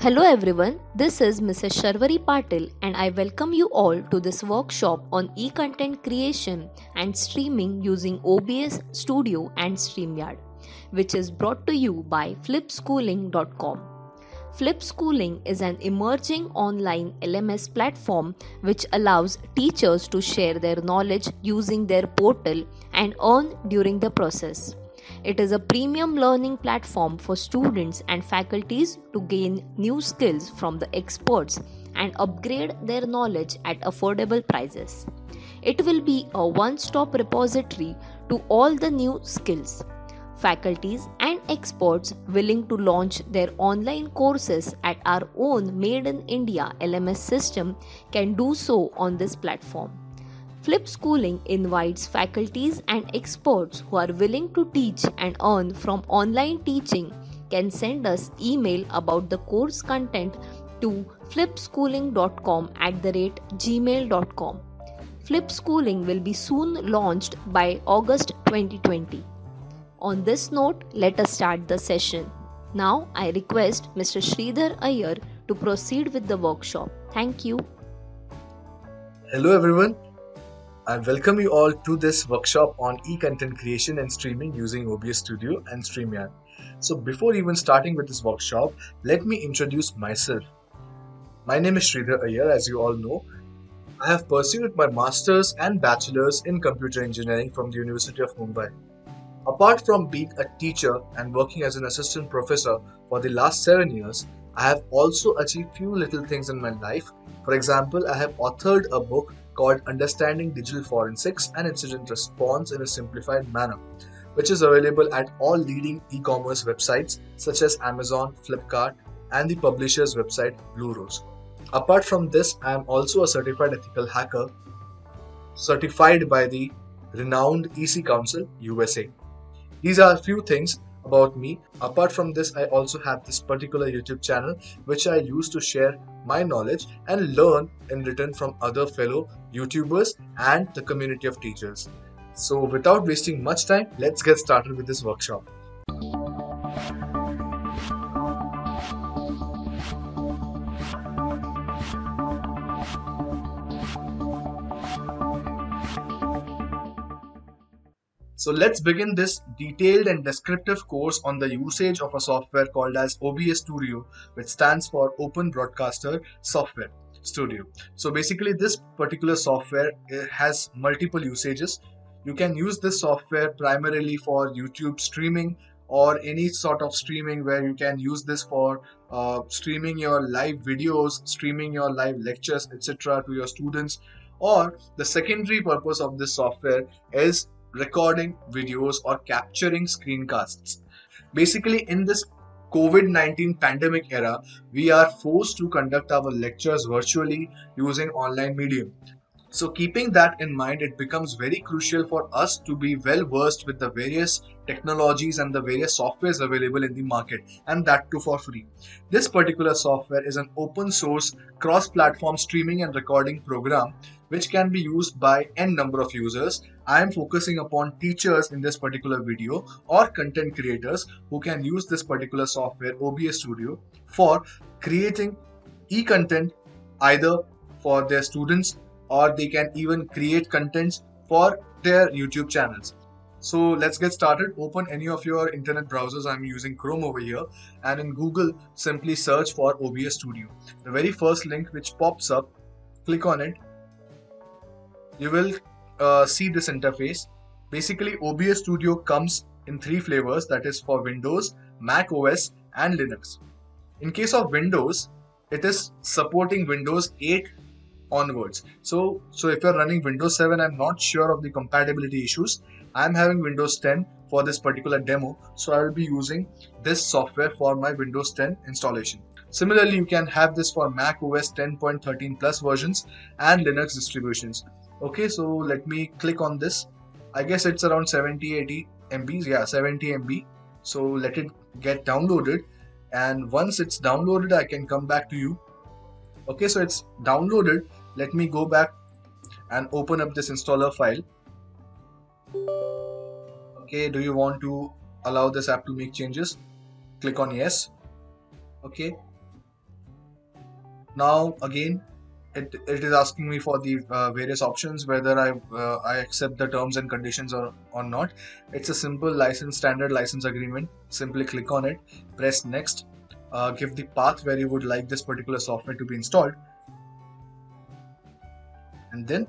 Hello everyone, this is Mrs. Sharvari Patil and I welcome you all to this workshop on e-content creation and streaming using OBS Studio and StreamYard, which is brought to you by flipschooling.com. Flipschooling is an emerging online LMS platform which allows teachers to share their knowledge using their portal and earn during the process. It is a premium learning platform for students and faculties to gain new skills from the experts and upgrade their knowledge at affordable prices. It will be a one-stop repository to all the new skills. Faculties and experts willing to launch their online courses at our own Made in India LMS system can do so on this platform. Flipschooling invites faculties and experts who are willing to teach and earn from online teaching can send us email about the course content to flipschooling.com@gmail.com. Flipschooling will be soon launched by August 2020. On this note, let us start the session. Now I request Mr. Sridhar Iyer to proceed with the workshop. Thank you. Hello everyone. I welcome you all to this workshop on e-content creation and streaming using OBS Studio and StreamYard. So before even starting with this workshop, let me introduce myself. My name is Sridhar Iyer, as you all know. I have pursued my master's and bachelor's in computer engineering from the University of Mumbai. Apart from being a teacher and working as an assistant professor for the last 7 years, I have also achieved few little things in my life. For example, I have authored a book called Understanding Digital Forensics and Incident Response in a Simplified Manner, which is available at all leading e-commerce websites such as Amazon, Flipkart, and the publisher's website Blue Rose. Apart from this, I am also a certified ethical hacker, certified by the renowned EC Council USA. These are a few things about me. Apart from this, I also have this particular YouTube channel which I use to share my knowledge and learn in return from other fellow YouTubers and the community of teachers. So without wasting much time, let's get started with this workshop. So let's begin this detailed and descriptive course on the usage of a software called as OBS Studio, which stands for Open Broadcaster Software Studio. So basically this particular software has multiple usages. You can use this software primarily for YouTube streaming or any sort of streaming where you can use this for streaming your live videos, streaming your live lectures, etc. to your students. Or the secondary purpose of this software is recording videos or capturing screencasts. Basically, in this COVID-19 pandemic era, we are forced to conduct our lectures virtually using online medium. So keeping that in mind, it becomes very crucial for us to be well versed with the various technologies and the various softwares available in the market, and that too for free. This particular software is an open source cross-platform streaming and recording program which can be used by n number of users. I am focusing upon teachers in this particular video or content creators who can use this particular software OBS Studio for creating e-content either for their students, or they can even create contents for their YouTube channels. So let's get started. Open any of your internet browsers. I'm using Chrome over here, and in Google simply search for OBS Studio. The very first link which pops up, click on it. You will see this interface. Basically, OBS Studio comes in 3 flavors, that is for Windows, Mac OS and Linux. In case of Windows, it is supporting Windows 8 onwards. So if you're running Windows 7, I'm not sure of the compatibility issues. I'm having Windows 10 for this particular demo, so I will be using this software for my Windows 10 installation. Similarly, you can have this for Mac OS 10.13 plus versions and Linux distributions. Okay, so let me click on this. I guess it's around 70-80 MBs. Yeah, 70 MB. So let it get downloaded, and once it's downloaded, I can come back to you. Okay, so it's downloaded. Let me go back and open up this installer file. Okay, do you want to allow this app to make changes? Click on yes. Okay, Now again, it is asking me for the various options whether I accept the terms and conditions or not. It's a simple license, standard license agreement. Simply click on it, press next, give the path where you would like this particular software to be installed, and then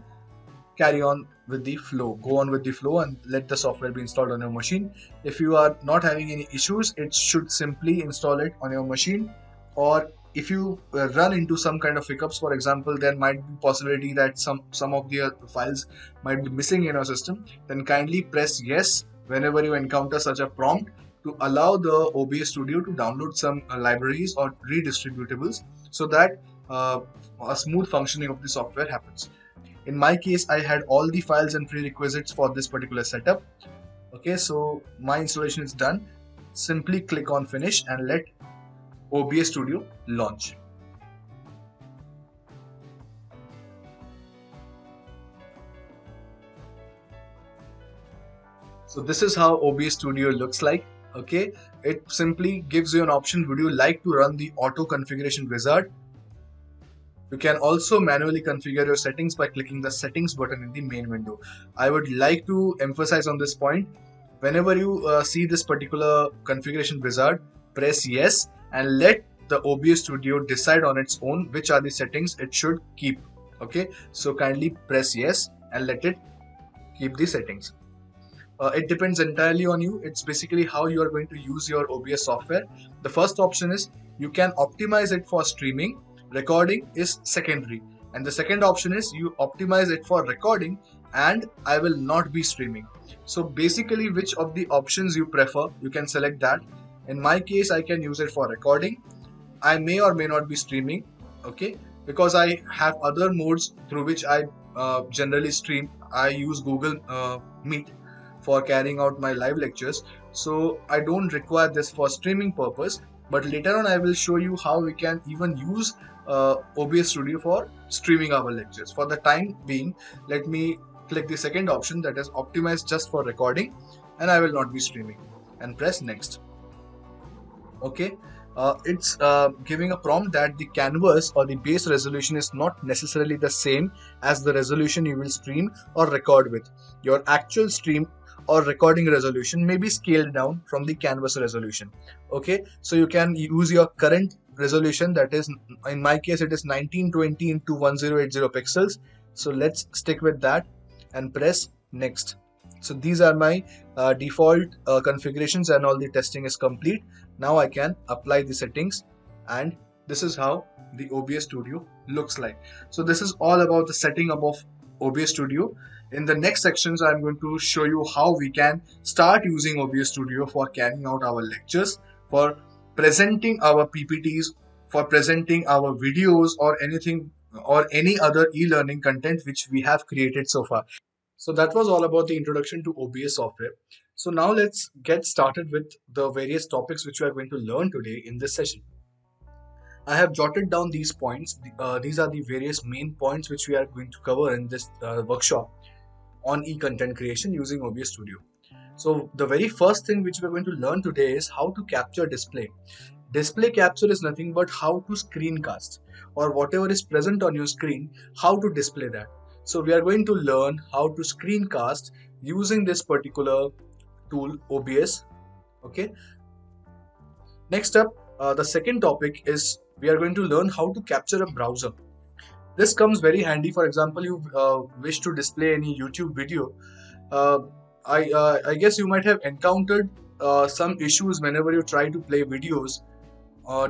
carry on with the flow. Go on with the flow and let the software be installed on your machine. If you are not having any issues, it should simply install it on your machine. Or if you run into some kind of hiccups, for example, there might be possibility that some of the files might be missing in your system, then kindly press yes whenever you encounter such a prompt to allow the OBS Studio to download some libraries or redistributables so that a smooth functioning of the software happens. In my case, I had all the files and prerequisites for this particular setup. Okay, so my installation is done. Simply click on finish and let OBS Studio launch. So this is how OBS Studio looks like. Okay, it simply gives you an option. Would you like to run the auto configuration wizard? You can also manually configure your settings by clicking the settings button in the main window. I would like to emphasize on this point. Whenever you see this particular configuration wizard, press yes and let the OBS Studio decide on its own which are the settings it should keep. Okay, so kindly press yes and let it keep the settings. It depends entirely on you. It's basically how you are going to use your OBS software. The first option is you can optimize it for streaming. Recording is secondary, and the second option is you optimize it for recording and I will not be streaming. So basically, which of the options you prefer, you can select that. In my case, I can use it for recording. I may or may not be streaming, okay, because I have other modes through which I generally stream. I use Google Meet for carrying out my live lectures, so I don't require this for streaming purpose. But later on I will show you how we can even use OBS Studio for streaming our lectures. For the time being, let me click the second option, that is optimized just for recording, and I will not be streaming, and press next. Okay, it's giving a prompt that the canvas or the base resolution is not necessarily the same as the resolution you will stream or record with. Your actual stream or recording resolution may be scaled down from the canvas resolution. Okay, so you can use your current resolution, that is, in my case it is 1920 into 1080 pixels. So let's stick with that and press next. So these are my default configurations and all the testing is complete. Now I can apply the settings, and this is how the OBS Studio looks like. So this is all about the setting up of OBS Studio. In the next sections, I'm going to show you how we can start using OBS Studio for carrying out our lectures, for presenting our PPTs, for presenting our videos or anything or any other e-learning content which we have created so far. So that was all about the introduction to OBS software. So now let's get started with the various topics which we are going to learn today in this session. I have jotted down these points. These are the various main points which we are going to cover in this workshop on e-content creation using OBS Studio. So the very first thing which we are going to learn today is how to capture display. Display capture is nothing but how to screencast, or whatever is present on your screen, how to display that. So we are going to learn how to screencast using this particular tool OBS. Okay. Next up, the second topic is we are going to learn how to capture a browser. This comes very handy. For example, you wish to display any YouTube video. I guess you might have encountered some issues whenever you try to play videos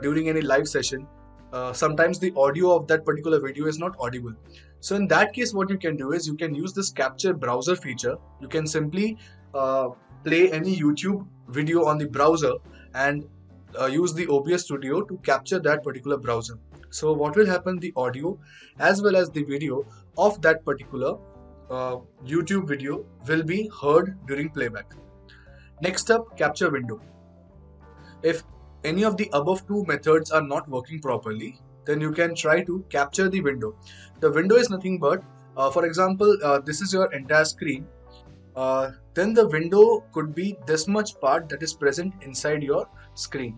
during any live session. Sometimes the audio of that particular video is not audible. So in that case, what you can do is you can use this capture browser feature. You can simply play any YouTube video on the browser and use the OBS Studio to capture that particular browser. So what will happen, the audio as well as the video of that particular YouTube video will be heard during playback. Next up, capture window. If any of the above two methods are not working properly, then you can try to capture the window. The window is nothing but, for example, this is your entire screen. Then the window could be this much part that is present inside your screen.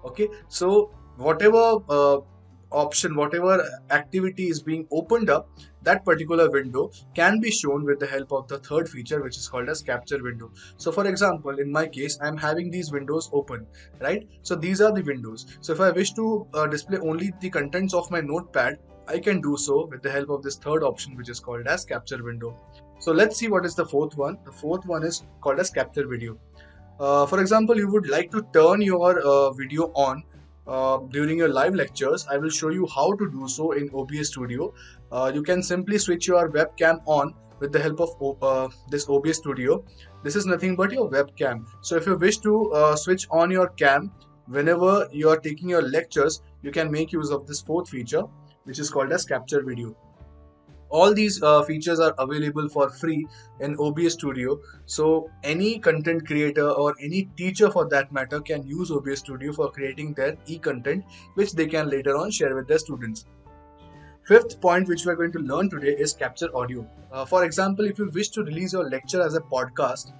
Okay, so whatever option, whatever activity is being opened up, that particular window can be shown with the help of the third feature, which is called as capture window. So for example, in my case, I'm having these windows open, right? So these are the windows. So if I wish to display only the contents of my notepad, I can do so with the help of this third option, which is called as capture window. So let's see what is the fourth one. The fourth one is called as capture video. For example, you would like to turn your video on during your live lectures. I will show you how to do so in OBS Studio. You can simply switch your webcam on with the help of this OBS Studio. This is nothing but your webcam. So if you wish to switch on your cam whenever you are taking your lectures, you can make use of this fourth feature, which is called as capture video. All these features are available for free in OBS Studio. So any content creator or any teacher for that matter can use OBS Studio for creating their e-content, which they can later on share with their students. Fifth point which we are going to learn today is capture audio. For example, if you wish to release your lecture as a podcast,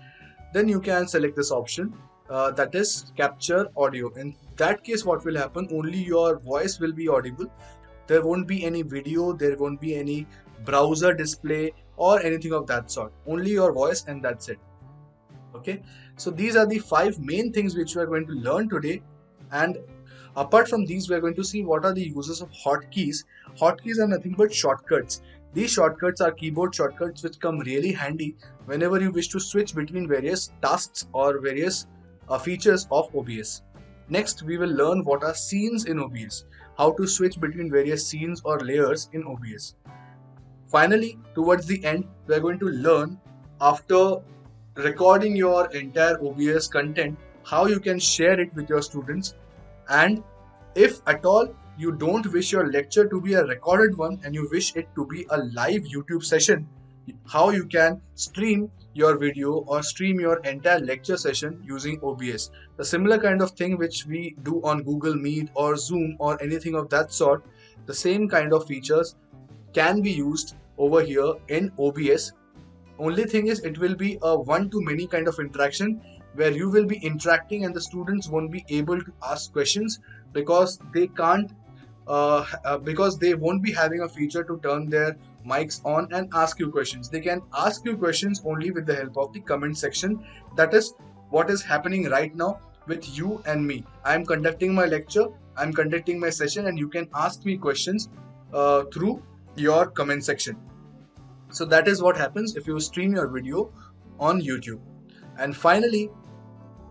then you can select this option, that is capture audio. In that case, what will happen? Only your voice will be audible. There won't be any video, there won't be any browser display or anything of that sort. Only your voice, and that's it. Okay, so these are the 5 main things which we are going to learn today. And apart from these, we are going to see what are the uses of hotkeys. Hotkeys are nothing but shortcuts. These shortcuts are keyboard shortcuts which come really handy whenever you wish to switch between various tasks or various features of OBS. Next, we will learn what are scenes in OBS, how to switch between various scenes or layers in OBS. Finally, towards the end, we are going to learn, after recording your entire OBS content, how you can share it with your students. And if at all you don't wish your lecture to be a recorded one and you wish it to be a live YouTube session, how you can stream your video or stream your entire lecture session using OBS. The similar kind of thing which we do on Google Meet or Zoom or anything of that sort, the same kind of features can be used over here in OBS. Only thing is, it will be a one-to-many kind of interaction where you will be interacting and the students won't be able to ask questions because they can't because they won't be having a feature to turn their mics on and ask you questions. They can ask you questions only with the help of the comment section. That is what is happening right now with you and me. I am conducting my lecture, I am conducting my session, and you can ask me questions through your comment section. So that is what happens if you stream your video on YouTube. And finally,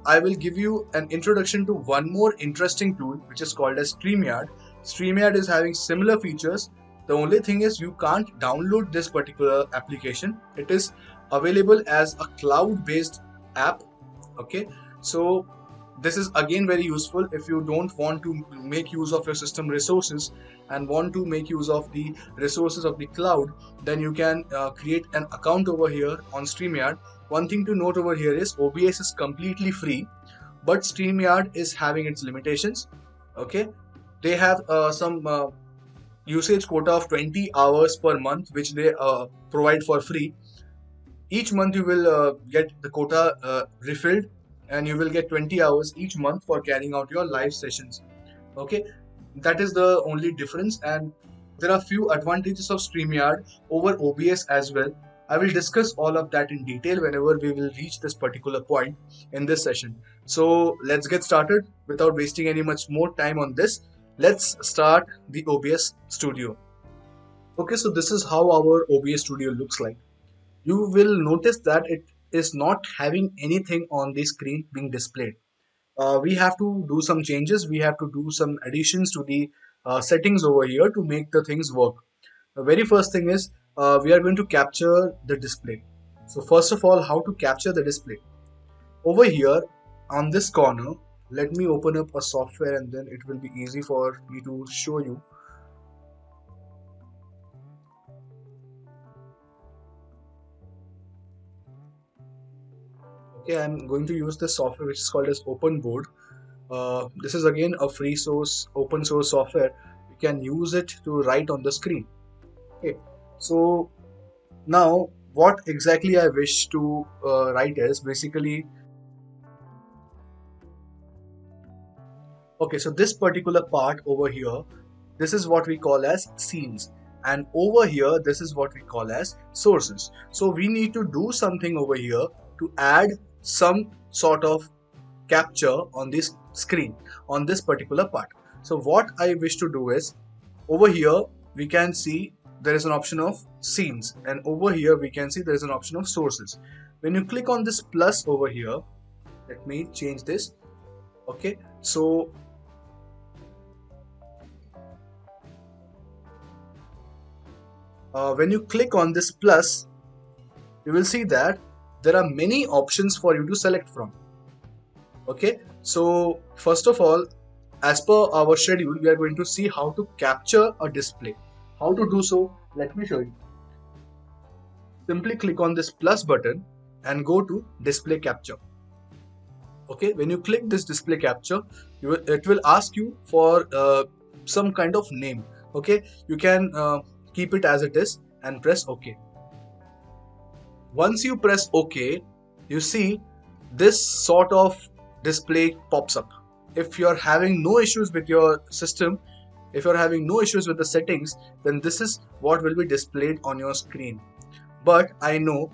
I will give you an introduction to one more interesting tool which is called as StreamYard. StreamYard is having similar features. The only thing is you can't download this particular application. It is available as a cloud-based app. Okay, so this is again very useful if you don't want to make use of your system resources and want to make use of the resources of the cloud. Then you can create an account over here on StreamYard. One thing to note over here is OBS is completely free, but StreamYard is having its limitations. Okay, they have some usage quota of 20 hours per month which they provide for free. Each month you will get the quota refilled and you will get 20 hours each month for carrying out your live sessions. Okay, that is the only difference, and there are few advantages of StreamYard over OBS as well. I will discuss all of that in detail whenever we will reach this particular point in this session. So let's get started without wasting any much more time on this. Let's start the OBS Studio. Okay, so this is how our OBS Studio looks like. You will notice that it is not having anything on the screen being displayed. We have to do some changes. We have to do some additions to the settings over here to make the things work. The very first thing is we are going to capture the display. So first of all, how to capture the display? Over here on this corner, let me open up a software and then it will be easy for me to show you. Okay, I'm going to use the software which is called as OpenBoard. This is again a free source, open source software. You can use it to write on the screen. Okay, so now what exactly I wish to write is basically, okay, so this particular part over here this is what we call as scenes, and over here this is what we call as sources. So we need to do something over here to add some sort of capture on this screen on this particular part. So what I wish to do is, over here we can see there is an option of scenes, and over here we can see there is an option of sources. When you click on this plus over here, let me change this. Okay, so when you click on this plus, you will see that there are many options for you to select from. Okay, so first of all, as per our schedule, we are going to see how to capture a display. How to do so? Let me show you. Simply click on this plus button and go to display capture. Okay, when you click this display capture, it will ask you for some kind of name. Okay, you can keep it as it is and press OK. Once you press OK, you see this sort of display pops up. If you're having no issues with your system, if you're having no issues with the settings, then this is what will be displayed on your screen. But I know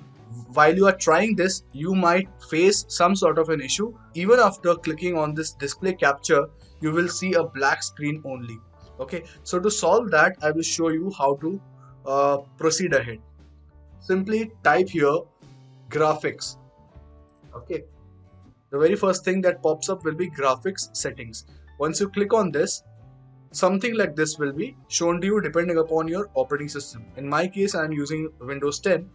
while you are trying this, you might face some sort of an issue. Even after clicking on this display capture, you will see a black screen only. Okay, so to solve that, I will show you how to proceed ahead. Simply type here graphics. Okay, the very first thing that pops up will be graphics settings. Once you click on this, something like this will be shown to you depending upon your operating system. In my case, I am using Windows 10,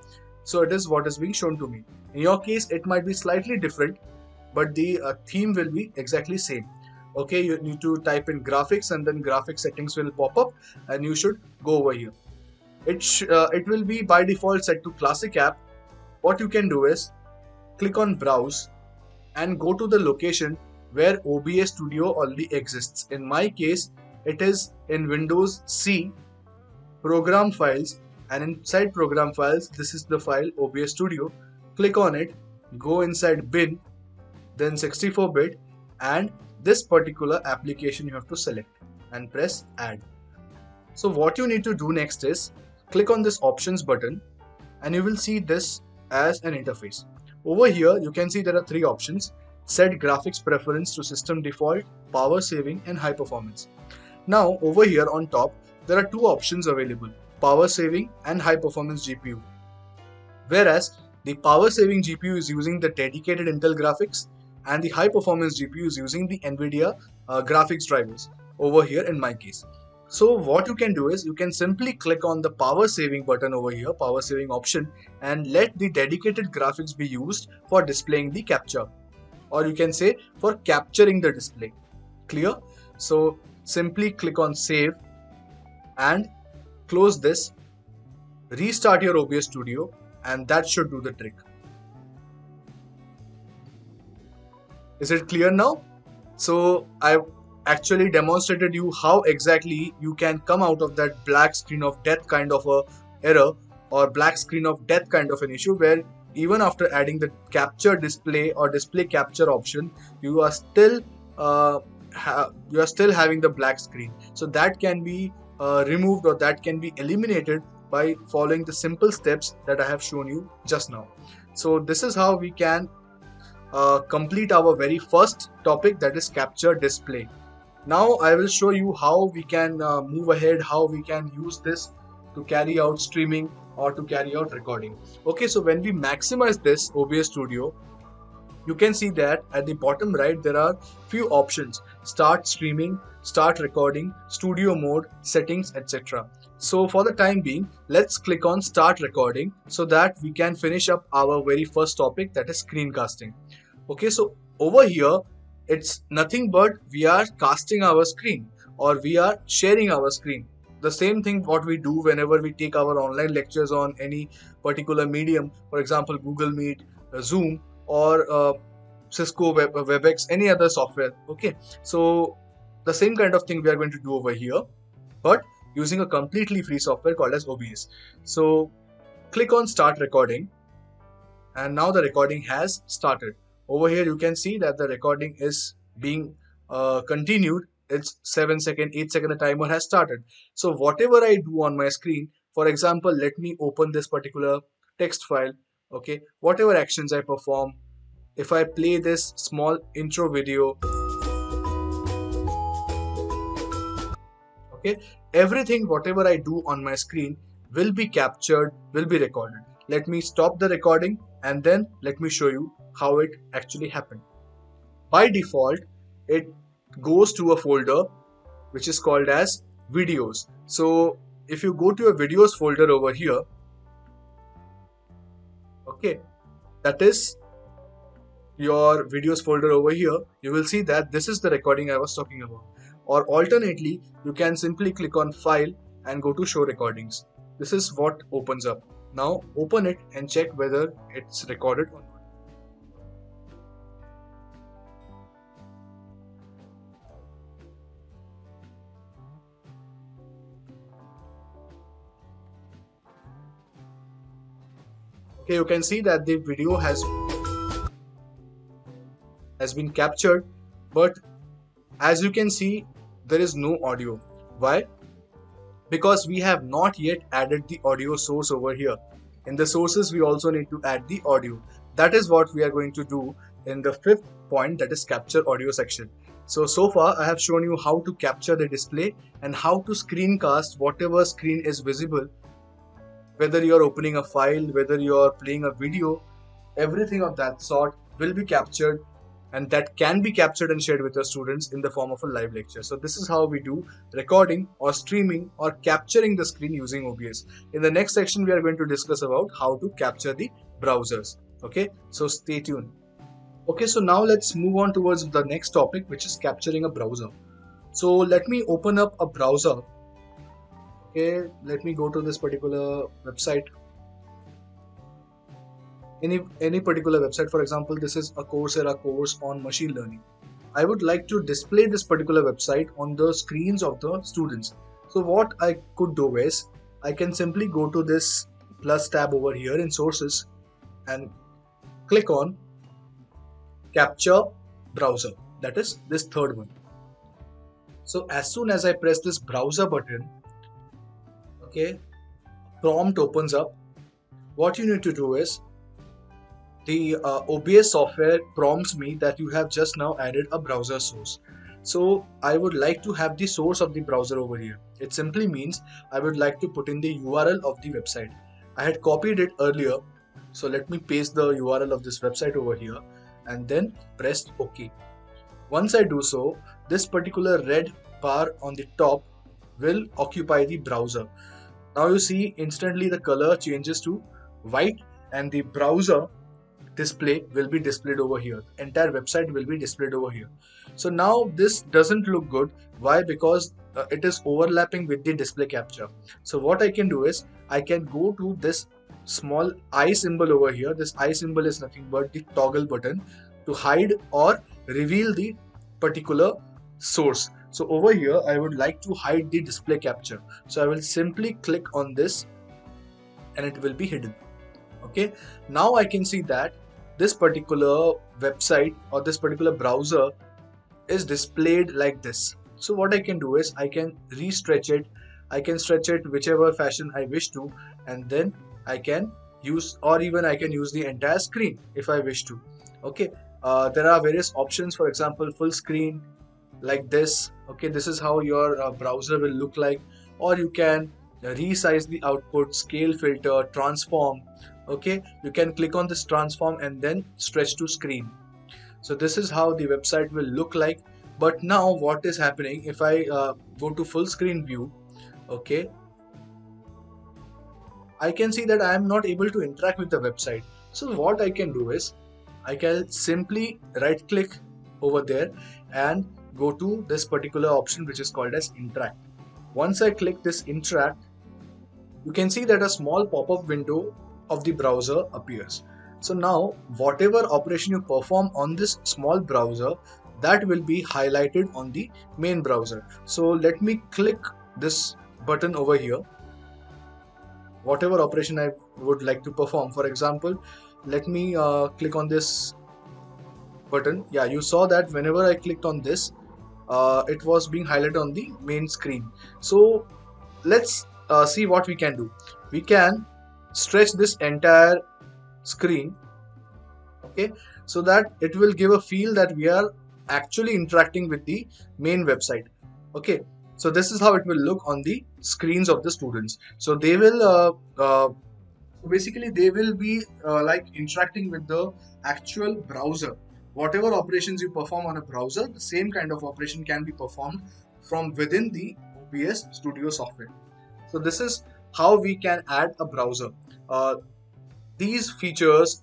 so it is what is being shown to me. In your case, it might be slightly different, but the theme will be exactly same. Okay, you need to type in graphics and then graphics settings will pop up and you should go over here. It will be by default set to classic app. What you can do is click on browse and go to the location where OBS Studio already exists. In my case, it is in Windows C, program files, and inside program files, this is the file OBS Studio. Click on it, go inside bin, then 64-bit, and this particular application you have to select and press add. So what you need to do next is click on this options button and you will see this as an interface. Over here you can see there are three options: set graphics preference to system default, power saving, and high performance. Now over here on top there are two options available: power saving and high performance GPU. Whereas the power saving GPU is using the dedicated Intel graphics and the high performance GPU is using the NVIDIA graphics drivers over here in my case. So what you can do is you can simply click on the power saving button over here, power saving option, and let the dedicated graphics be used for displaying the capture, or you can say for capturing the display. Clear? So simply click on save and close this, restart your OBS Studio, and that should do the trick. Is it clear now? So I've actually demonstrated you how exactly you can come out of that black screen of death kind of a error, or black screen of death kind of an issue, where even after adding the capture display or display capture option, you are still having the black screen. So that can be removed, or that can be eliminated by following the simple steps that I have shown you just now. So this is how we can complete our very first topic, that is capture display. Now I will show you how we can move ahead, how we can use this to carry out streaming or to carry out recording. Okay, so when we maximize this OBS Studio, you can see that at the bottom right there are few options: start streaming, start recording, studio mode, settings, etc. So for the time being, let's click on start recording so that we can finish up our very first topic, that is screencasting. Okay, so over here it's nothing but we are casting our screen, or we are sharing our screen. The same thing what we do whenever we take our online lectures on any particular medium, for example Google Meet, Zoom, or Cisco WebEx, any other software. Okay, so the same kind of thing we are going to do over here, but using a completely free software called as OBS. So click on start recording, and now the recording has started. Over here you can see that the recording is being continued it's 7 second, 8 second, the timer has started. So whatever I do on my screen, for example, let me open this particular text file. Okay, whatever actions I perform, if I play this small intro video, okay, everything whatever I do on my screen will be captured, will be recorded. Let me stop the recording and then let me show you how it actually happened. By default, it goes to a folder which is called as videos. So if you go to a videos folder over here, okay, that is your videos folder over here, you will see that this is the recording I was talking about. Or alternately, you can simply click on file and go to show recordings. This is what opens up. Now open it and check whether it's recorded or not. Okay, you can see that the video has been captured, but as you can see, there is no audio. Why? Because we have not yet added the audio source over here. In the sources, we also need to add the audio. That is what we are going to do in the fifth point, that is capture audio section. So far I have shown you how to capture the display and how to screencast whatever screen is visible. Whether you are opening a file, whether you are playing a video, everything of that sort will be captured, and that can be captured and shared with your students in the form of a live lecture. So this is how we do recording or streaming or capturing the screen using OBS. In the next section, we are going to discuss about how to capture the browsers. Okay, so stay tuned. Okay, so now let's move on towards the next topic, which is capturing a browser. So let me open up a browser. Okay, let me go to this particular website. Any particular website. For example, this is a Coursera course on machine learning. I would like to display this particular website on the screens of the students. So what I could do is, I can simply go to this plus tab over here in sources and click on capture browser, that is this third one. So as soon as I press this browser button, okay, prompt opens up. What you need to do is, the OBS software prompts me that you have just now added a browser source. So I would like to have the source of the browser over here. It simply means I would like to put in the URL of the website. I had copied it earlier, so let me paste the URL of this website over here and then press OK. Once I do so, this particular red bar on the top will occupy the browser. Now you see instantly the color changes to white and the browser display will be displayed over here. Entire website will be displayed over here. So now this doesn't look good. Why? Because it is overlapping with the display capture. So what I can do is, I can go to this small eye symbol over here. This eye symbol is nothing but the toggle button to hide or reveal the particular source. So over here, I would like to hide the display capture. So I will simply click on this and it will be hidden. Okay, now I can see that this particular website or this particular browser is displayed like this. So what I can do is, I can re-stretch it. I can stretch it whichever fashion I wish to, and then I can use, or even I can use the entire screen if I wish to. Okay, there are various options. For example, full screen like this. Okay, this is how your browser will look like. Or you can resize the output, scale filter, transform. Okay, you can click on this transform and then stretch to screen. So this is how the website will look like. But now what is happening, if I go to full screen view, okay, I can see that I am not able to interact with the website. So what I can do is, I can simply right click over there and go to this particular option which is called as interact. Once I click this interact, you can see that a small pop-up window of the browser appears. So now whatever operation you perform on this small browser, that will be highlighted on the main browser. So let me click this button over here. Whatever operation I would like to perform, for example, let me click on this button. Yeah, you saw that whenever I clicked on this, it was being highlighted on the main screen. So let's see what we can do. We can stretch this entire screen, okay, so that it will give a feel that we are actually interacting with the main website. Okay, so this is how it will look on the screens of the students. So they will basically they will be like interacting with the actual browser. Whatever operations you perform on a browser, the same kind of operation can be performed from within the OBS Studio software. So this is how we can add a browser. These features,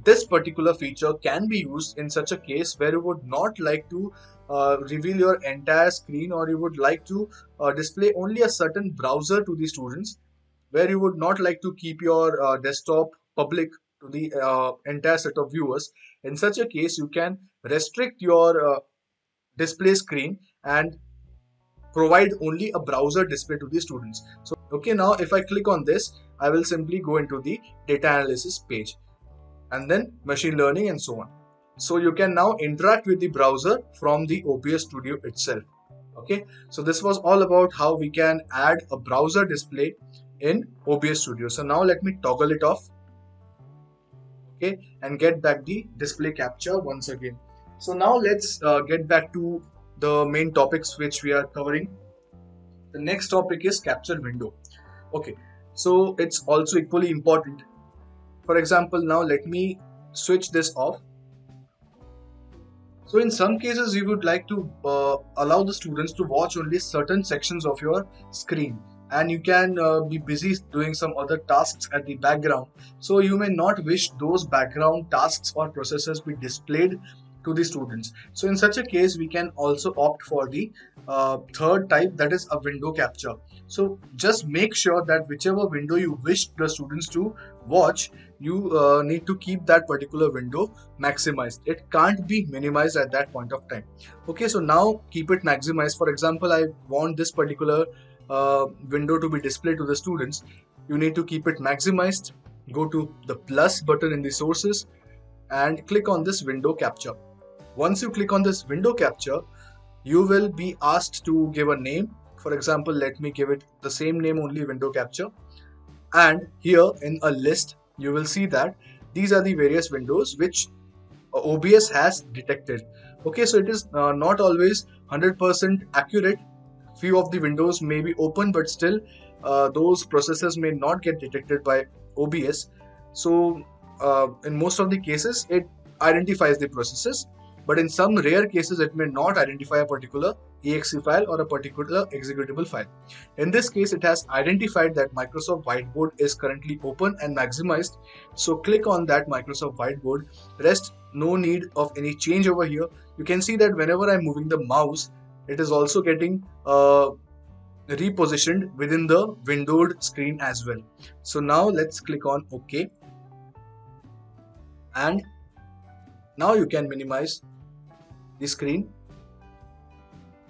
this particular feature can be used in such a case where you would not like to reveal your entire screen, or you would like to display only a certain browser to the students, where you would not like to keep your desktop public to the entire set of viewers. In such a case, you can restrict your display screen and provide only a browser display to the students. So, okay, now if I click on this, I will simply go into the data analysis page and then machine learning and so on. So you can now interact with the browser from the OBS Studio itself. Okay, so this was all about how we can add a browser display in OBS Studio. So now let me toggle it off, okay, and get back the display capture once again. So now let's get back to the main topics which we are covering. The next topic is capture window. Okay, so it's also equally important. For example, now let me switch this off. So in some cases, you would like to allow the students to watch only certain sections of your screen, and you can be busy doing some other tasks at the background. So you may not wish those background tasks or processes be displayed to the students. So in such a case, we can also opt for the third type, that is a window capture. So just make sure that whichever window you wish the students to watch, you need to keep that particular window maximized. It can't be minimized at that point of time. Okay, so now keep it maximized. For example, I want this particular window to be displayed to the students. You need to keep it maximized. Go to the plus button in the sources and click on this window capture. Once you click on this window capture, you will be asked to give a name. For example, let me give it the same name only, window capture. And here in a list, you will see that these are the various windows which OBS has detected. Okay, so it is not always 100% accurate. Few of the windows may be open, but still those processes may not get detected by OBS. So in most of the cases, it identifies the processes, but in some rare cases, it may not identify a particular exe file or a particular executable file. In this case, it has identified that Microsoft Whiteboard is currently open and maximized. So click on that Microsoft Whiteboard. Rest, no need of any change over here. You can see that whenever I'm moving the mouse, it is also getting repositioned within the windowed screen as well. So now let's click on OK. And now you can minimize the screen.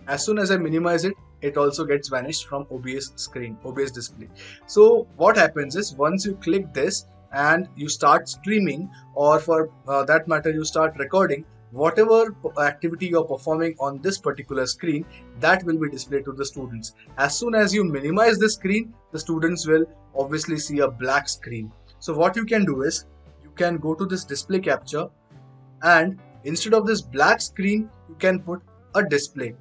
As soon as I minimize it, it also gets vanished from OBS screen, OBS display. So what happens is, once you click this and you start streaming, or for that matter, you start recording, whatever activity you're performing on this particular screen, that will be displayed to the students. As soon as you minimize the screen, the students will obviously see a black screen. So what you can do is, you can go to this display capture, and instead of this black screen, you can put a display.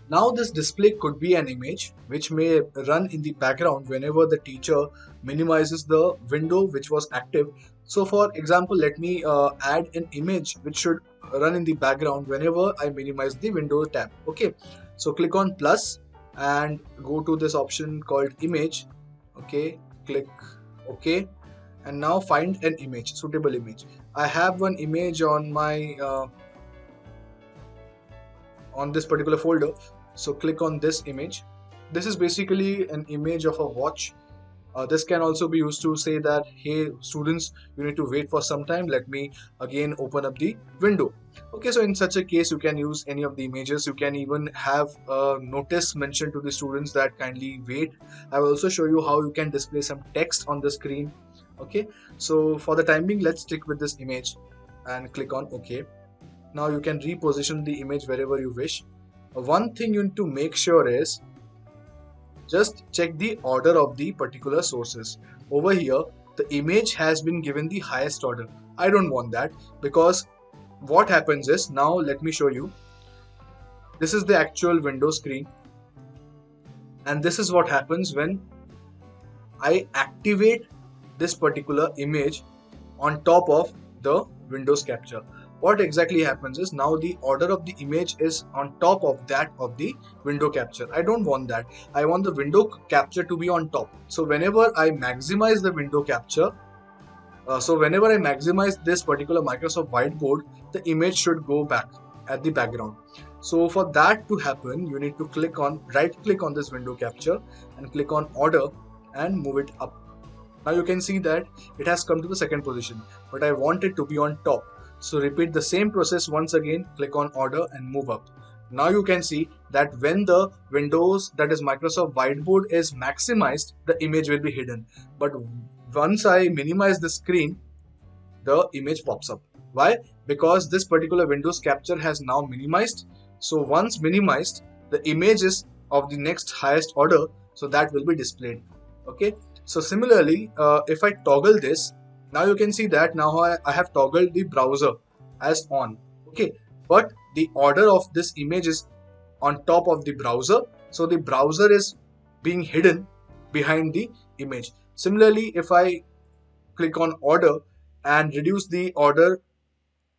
Now this display could be an image which may run in the background whenever the teacher minimizes the window which was active. So for example, let me add an image which should run in the background whenever I minimize the window tab. Okay, so click on plus and go to this option called image. Okay, click OK, and now find an image, suitable image. I have one image on my on this particular folder. So click on this image. This is basically an image of a watch. This can also be used to say that, hey students, you need to wait for some time, let me again open up the window. Okay, so in such a case, you can use any of the images. You can even have a notice mentioned to the students that kindly wait. I will also show you how you can display some text on the screen. Okay, so for the time being, let's stick with this image and click on OK. Now you can reposition the image wherever you wish. one thing you need to make sure is just check the order of the particular sources. Over here, the image has been given the highest order. I don't want that, because what happens is, now let me show you. This is the actual window screen, and this is what happens when I activate this particular image on top of the Windows capture. What exactly happens is, now the order of the image is on top of that of the window capture. I don't want that. I want the window capture to be on top. So whenever I maximize the window capture, whenever I maximize this particular Microsoft whiteboard, the image should go back at the background. So for that to happen, you need to right click on this window capture and click on order and move it up. Now you can see that it has come to the second position, but I want it to be on top. So repeat the same process once again, click on order and move up. Now you can see that when the Windows, that is Microsoft whiteboard, is maximized, the image will be hidden. But once I minimize the screen, the image pops up. Why? Because this particular Windows capture has now minimized. So once minimized, the image is of the next highest order, so that will be displayed. Okay. So similarly, if I toggle this, now you can see that now I have toggled the browser as on. Okay, but the order of this image is on top of the browser, so the browser is being hidden behind the image. Similarly, if I click on order and reduce the order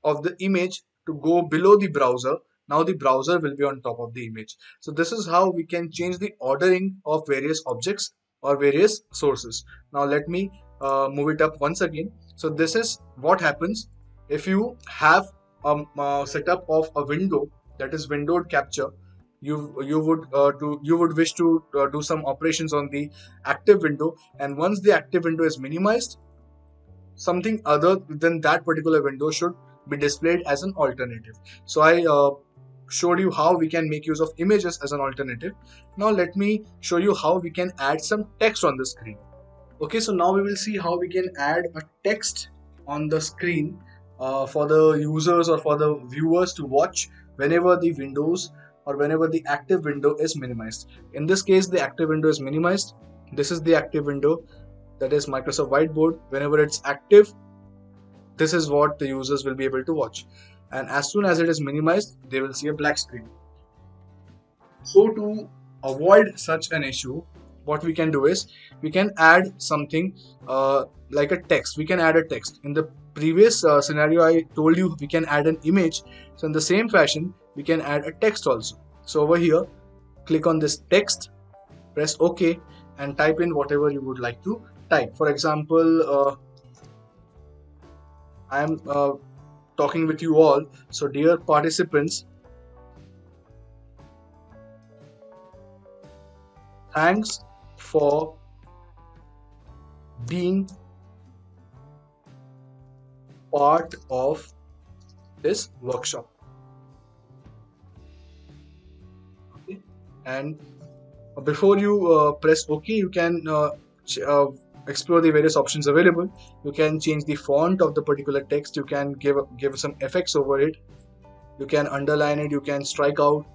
of the image to go below the browser, now the browser will be on top of the image. So this is how we can change the ordering of various objects or various sources. Now let me move it up once again. So this is what happens if you have a setup of a window, that is windowed capture. You would wish to do some operations on the active window, and once the active window is minimized, something other than that particular window should be displayed as an alternative. So I showed you how we can make use of images as an alternative. Now let me show you how we can add some text on the screen. Okay, so now we will see how we can add a text on the screen for the users or for the viewers to watch whenever the windows or whenever the active window is minimized. In this case, the active window is minimized. This is the active window, that is Microsoft Whiteboard. Whenever it's active, this is what the users will be able to watch. And as soon as it is minimized, they will see a black screen. So to avoid such an issue, what we can do is we can add something like a text. We can add a text. In the previous scenario, I told you we can add an image. So in the same fashion, we can add a text also. So over here, click on this text, press OK, and type in whatever you would like to type. For example, I am talking with you all. So dear participants, thanks for being part of this workshop. Okay. And before you press OK, you can explore the various options available. You can change the font of the particular text. You can give some effects over it. You can underline it. You can strike out.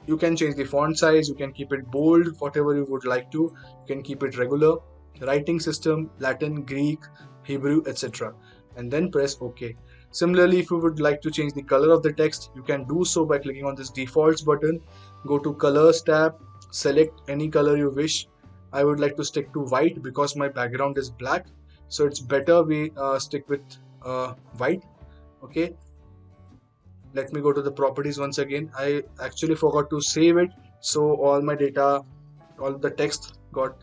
You can change the font size. You can keep it bold, whatever you would like to. You can keep it regular. Writing system, Latin, Greek, Hebrew, etc. And then press OK. Similarly, if you would like to change the color of the text, you can do so by clicking on this defaults button. Go to colors tab, select any color you wish. I would like to stick to white because my background is black, so it's better we stick with white. Okay, let me go to the properties once again. I actually forgot to save it, so all my data, all the text got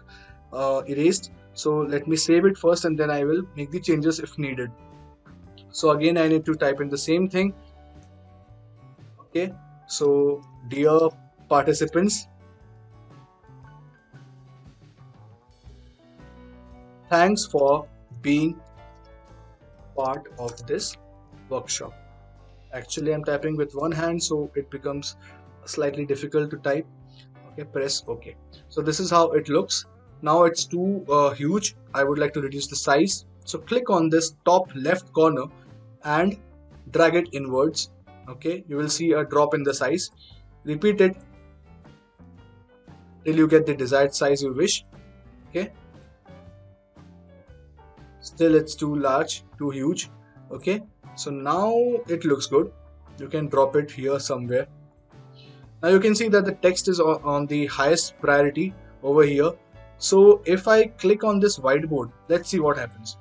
erased. So let me save it first and then I will make the changes if needed. So again, I need to type in the same thing. Okay, so dear participants, thanks for being part of this workshop. Actually, I'm typing with one hand, so it becomes slightly difficult to type. Okay, press OK. So this is how it looks. Now it's too huge. I would like to reduce the size. So click on this top left corner and drag it inwards. Okay, you will see a drop in the size. Repeat it till you get the desired size you wish. Okay, still it's too large, too huge. Okay, so now it looks good. You can drop it here somewhere. Now you can see that the text is on the highest priority over here. So if I click on this whiteboard, let's see what happens.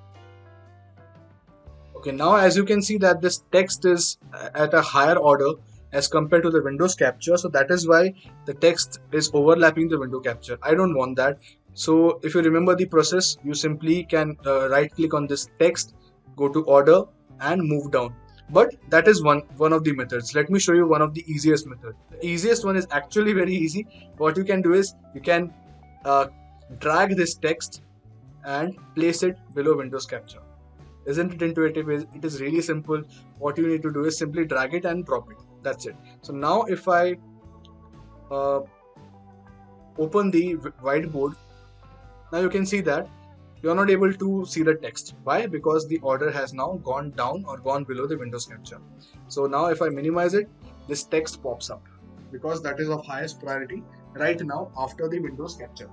Okay, now as you can see that this text is at a higher order as compared to the Windows capture. So that is why the text is overlapping the window capture. I don't want that. So if you remember the process, you simply can right click on this text, go to order and move down. But that is one of the methods. Let me show you one of the easiest method. The easiest one is actually very easy. What you can do is you can drag this text and place it below Windows capture. Isn't it intuitive? It is really simple. What you need to do is simply drag it and drop it. That's it. So now if I open the whiteboard, now you can see that you are not able to see the text. Why? Because the order has now gone down or gone below the Windows capture. So now if I minimize it, this text pops up because that is of highest priority right now after the Windows capture.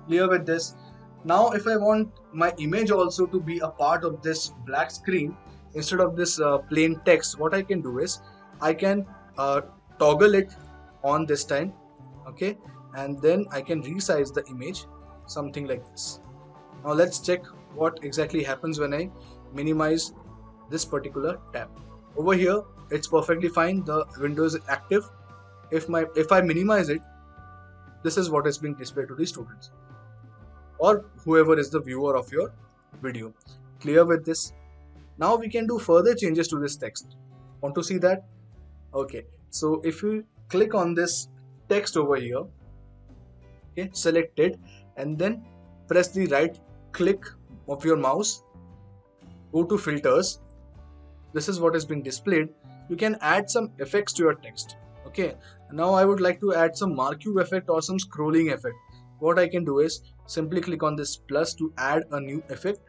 Clear with this? Now if I want my image also to be a part of this black screen instead of this plain text, what I can do is I can toggle it on this time, okay, and then I can resize the image something like this. Now let's check what exactly happens when I minimize this particular tab. Over here it's perfectly fine, the window is active. If I minimize it, this is what is being displayed to the students or whoever is the viewer of your video. Clear with this? Now we can do further changes to this text. Want to see that? Okay, so if you click on this text over here, okay, select it and then press the right click of your mouse, go to filters. This is what is being displayed. You can add some effects to your text. Okay, now I would like to add some marquee effect or some scrolling effect. What I can do is simply click on this plus to add a new effect,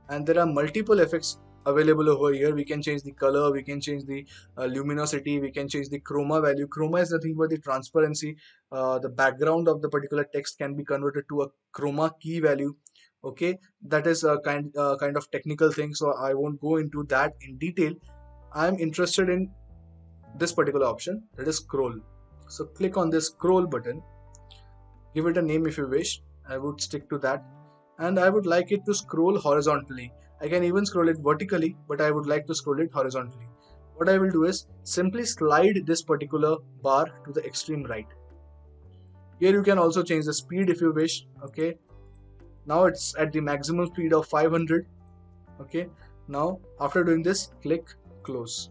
and there are multiple effects available over here. We can change the color, we can change the luminosity, we can change the chroma value. Chroma is nothing but the transparency. The background of the particular text can be converted to a chroma key value. Okay, that is a kind of technical thing, so I won't go into that in detail. I'm interested in this particular option, that is scroll. So click on this scroll button, give it a name if you wish. I would stick to that, and I would like it to scroll horizontally. I can even scroll it vertically, but I would like to scroll it horizontally. What I will do is simply slide this particular bar to the extreme right. Here you can also change the speed if you wish. Okay, now it's at the maximum speed of 500. Okay, now after doing this, click close.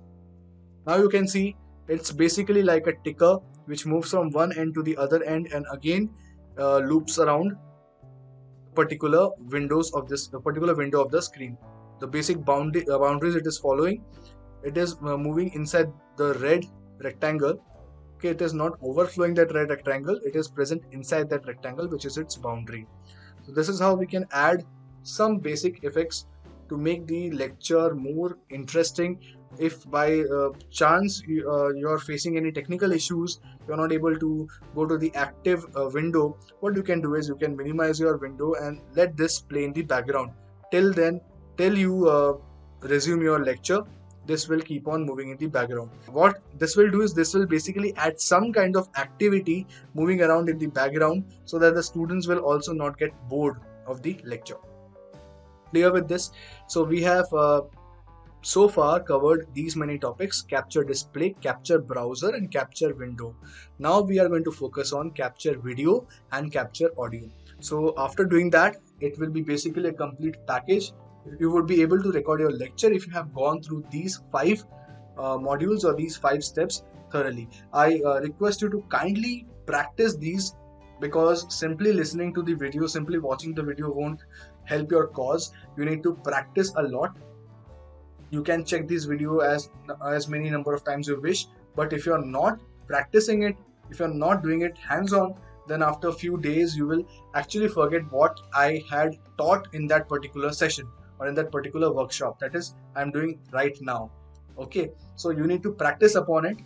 Now you can see it's basically like a ticker which moves from one end to the other end and again loops around particular windows of the particular window of the screen. The basic boundaries it is following, it is moving inside the red rectangle. Okay, it is not overflowing that red rectangle, it is present inside that rectangle, which is its boundary. So this is how we can add some basic effects to make the lecture more interesting. If by chance you are facing any technical issues, you're not able to go to the active window, what you can do is you can minimize your window and let this play in the background. Till you resume your lecture, this will keep on moving in the background. What this will do is this will basically add some kind of activity moving around in the background so that the students will also not get bored of the lecture. Clear with this? So we have so far covered these many topics: capture display, capture browser and capture window. Now we are going to focus on capture video and capture audio. So after doing that, it will be basically a complete package. You would be able to record your lecture if you have gone through these 5 modules or these 5 steps thoroughly. I request you to kindly practice these, because simply listening to the video, simply watching the video won't help your cause. You need to practice a lot. You can check this video as many number of times you wish, but if you're not practicing it, if you're not doing it hands-on, then after a few days you will actually forget what I had taught in that particular session or in that particular workshop, that is I'm doing right now. Okay, so you need to practice upon it.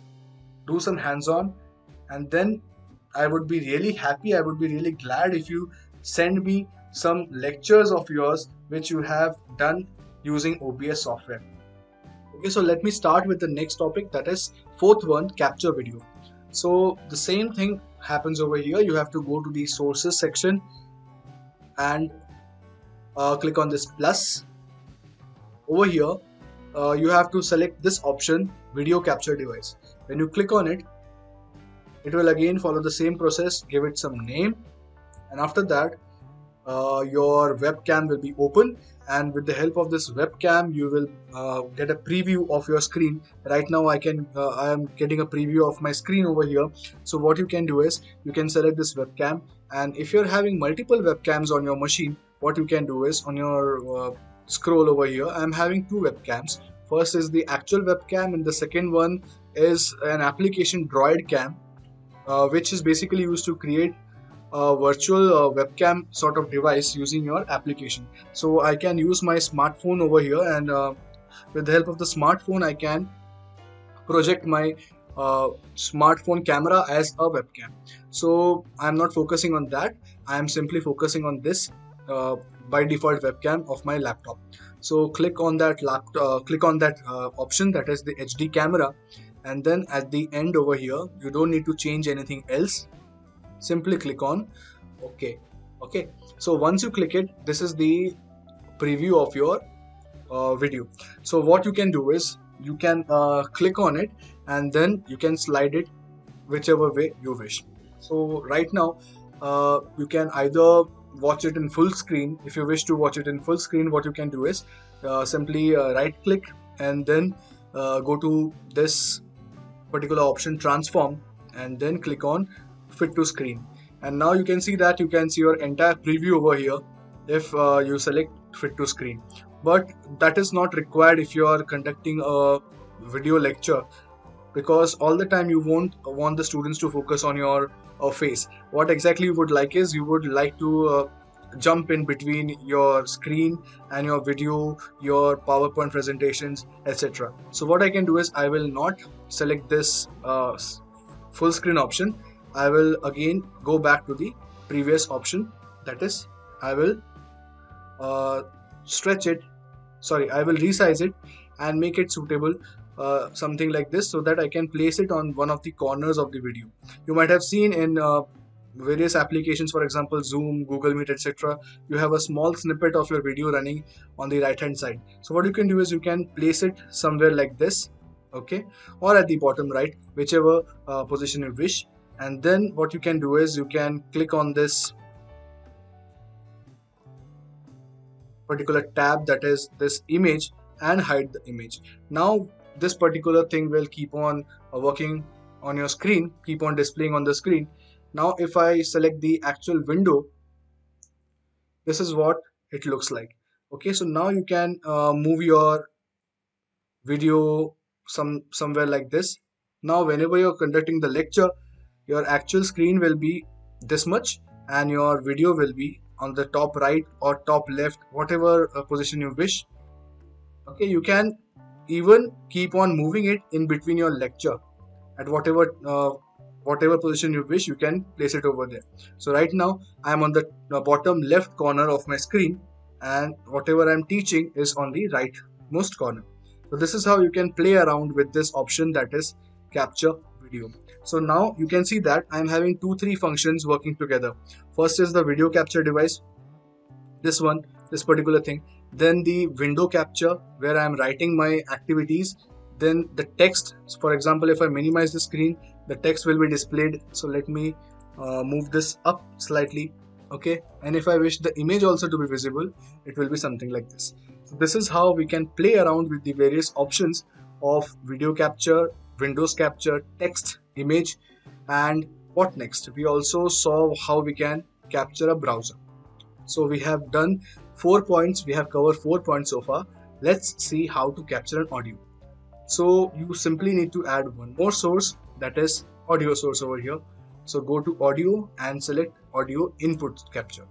do some hands-on, and then I would be really happy, I would be really glad if you send me some lectures of yours which you have done using OBS software. Okay, so let me start with the next topic, that is fourth one, capture video. So the same thing happens over here. You have to go to the sources section and click on this plus. Over here, you have to select this option, video capture device. When you click on it, it will again follow the same process, give it some name, and after that your webcam will be open, and with the help of this webcam you will get a preview of your screen. Right now I am getting a preview of my screen over here. So what you can do is you can select this webcam, and if you're having multiple webcams on your machine, what you can do is on your scroll over here, I'm having two webcams. First is the actual webcam, and the second one is an application Droid Cam, which is basically used to create a virtual webcam sort of device using your application. So I can use my smartphone over here, and with the help of the smartphone I can project my smartphone camera as a webcam. So I'm not focusing on that, I am simply focusing on this by default webcam of my laptop. So click on that option, that is the HD camera, and then at the end over here you don't need to change anything else, simply click on OK. Okay, so once you click it, this is the preview of your video. So what you can do is you can click on it, and then you can slide it whichever way you wish. So right now you can either watch it in full screen. If you wish to watch it in full screen, what you can do is simply right click and then go to this particular option, transform, and then click on fit to screen, and now you can see that you can see your entire preview over here if you select fit to screen. But that is not required if you are conducting a video lecture, because all the time you won't want the students to focus on your face. What exactly you would like is you would like to jump in between your screen and your video, your PowerPoint presentations, etc. So what I can do is I will not select this full screen option. I will again go back to the previous option, that is I will I will resize it and make it suitable, something like this, so that I can place it on one of the corners of the video. You might have seen in various applications, for example Zoom, Google Meet, etc. you have a small snippet of your video running on the right hand side. So what you can do is you can place it somewhere like this, okay, or at the bottom right, whichever position you wish. And then what you can do is you can click on this particular tab, that is this image, and hide the image. Now this particular thing will keep on working on your screen, keep on displaying on the screen. Now if I select the actual window, this is what it looks like. Okay, so now you can move your video somewhere like this. Now whenever you're conducting the lecture, your actual screen will be this much and your video will be on the top right or top left, whatever position you wish. Okay, you can even keep on moving it in between your lecture at whatever position you wish. You can place it over there. So right now I am on the bottom left corner of my screen, and whatever I am teaching is on the rightmost corner. So this is how you can play around with this option, that is capture video. So now you can see that I am having 2-3 functions working together. First is the video capture device, this particular thing. Then the window capture, where I am writing my activities. Then the text, so for example if I minimize the screen, the text will be displayed. So let me move this up slightly, okay, and if I wish the image also to be visible, it will be something like this. So this is how we can play around with the various options of video capture, Windows capture, text, image, and what next? We also saw how we can capture a browser. So we have done 4 points, we have covered 4 points so far. Let's see how to capture an audio. So you simply need to add one more source, that is audio source over here. So go to audio and select audio input capture.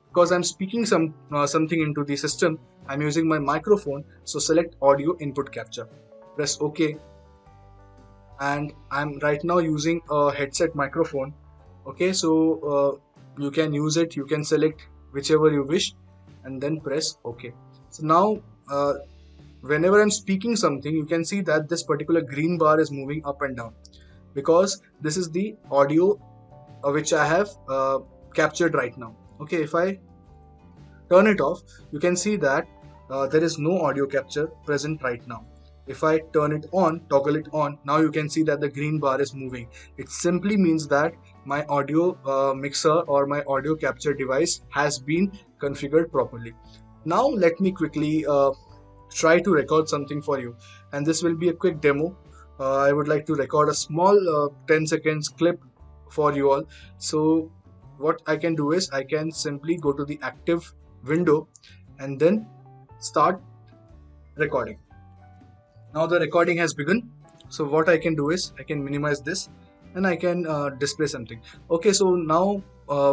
Because I'm speaking something into the system, I'm using my microphone, so select audio input capture. Press OK. and I'm right now using a headset microphone. Okay, so you can use it, you can select whichever you wish and then press OK. So now whenever I'm speaking something, you can see that this particular green bar is moving up and down because this is the audio which I have captured right now. Okay, if I turn it off, you can see that there is no audio capture present right now. If I turn it on, toggle it on, now you can see that the green bar is moving. It simply means that my audio mixer or my audio capture device has been configured properly. Now let me quickly try to record something for you, and this will be a quick demo. I would like to record a small 10 seconds clip for you all. So what I can do is I can simply go to the active window and then start recording. Now the recording has begun. So what I can do is I can minimize this and I can display something. Okay, so now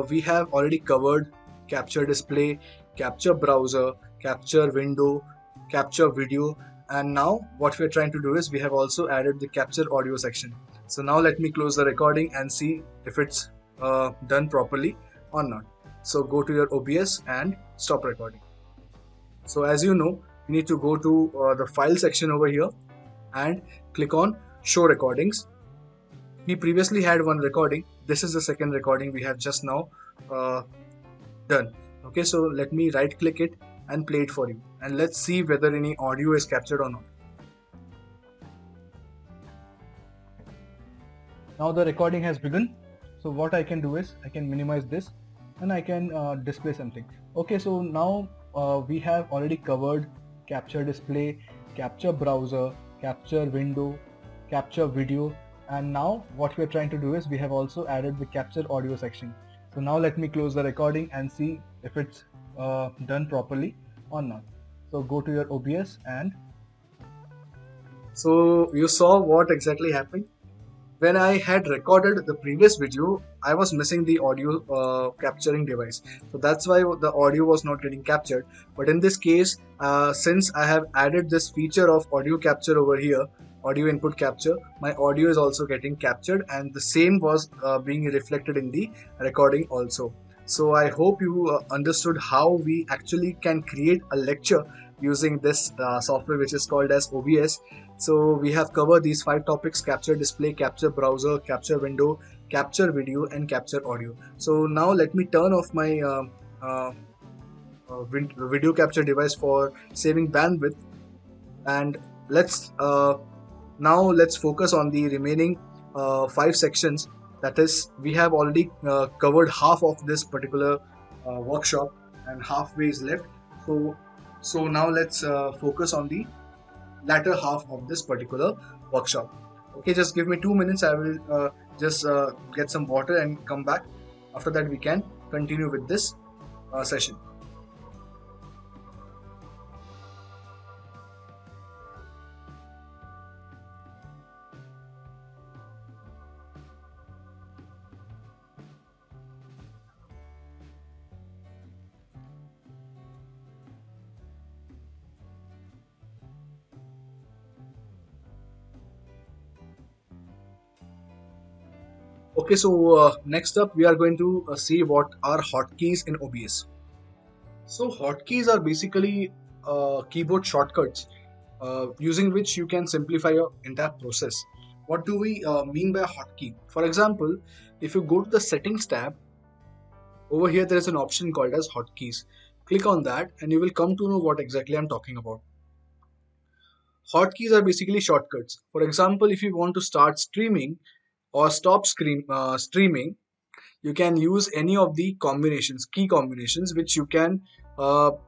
we have already covered capture display, capture browser, capture window, capture video, and now what we're trying to do is we have also added the capture audio section. So now let me close the recording and see if it's done properly or not. So go to your OBS and stop recording. So as you know, you need to go to the file section over here and click on show recordings. We previously had one recording. This is the second recording we have just now done. Okay, so let me right click it and play it for you, and let's see whether any audio is captured or not. Now the recording has begun. So what I can do is I can minimize this and I can display something. Okay, so now we have already covered capture display, capture browser, capture window, capture video, and now what we are trying to do is we have also added the capture audio section. So now let me close the recording and see if it's done properly or not. So go to your OBS, and so you saw what exactly happened. When I had recorded the previous video, I was missing the audio capturing device. So that's why the audio was not getting captured. But in this case, since I have added this feature of audio capture over here, audio input capture, my audio is also getting captured, and the same was being reflected in the recording also. So I hope you understood how we actually can create a lecture using this software which is called as OBS. So we have covered these 5 topics: capture display, capture browser, capture window, capture video, and capture audio. So now let me turn off my video capture device for saving bandwidth, and let's focus on the remaining 5 sections. That is, we have already covered half of this particular workshop and halfway is left. So now let's focus on the latter half of this particular workshop. Okay, just give me 2 minutes. I will just get some water and come back. After that we can continue with this session. Okay, so next up we are going to see what are hotkeys in OBS. So hotkeys are basically keyboard shortcuts using which you can simplify your entire process. What do we mean by a hotkey? For example, if you go to the settings tab, over here there is an option called as hotkeys. Click on that and you will come to know what exactly I'm talking about. Hotkeys are basically shortcuts. For example, if you want to start streaming or stop streaming, you can use any of the key combinations which you can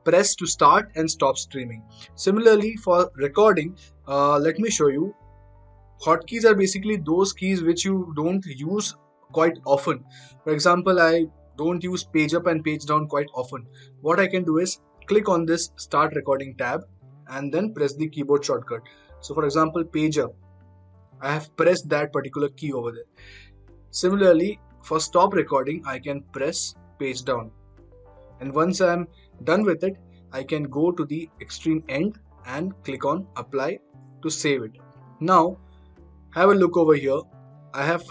press to start and stop streaming. Similarly, for recording, let me show you. Hotkeys are basically those keys which you don't use quite often. For example, I don't use page up and page down quite often. What I can do is click on this start recording tab and then press the keyboard shortcut. So for example, page up, I have pressed that particular key over there. Similarly, for stop recording, I can press page down, and once I'm done with it, I can go to the extreme end and click on apply to save it. Now Have a look over here. I have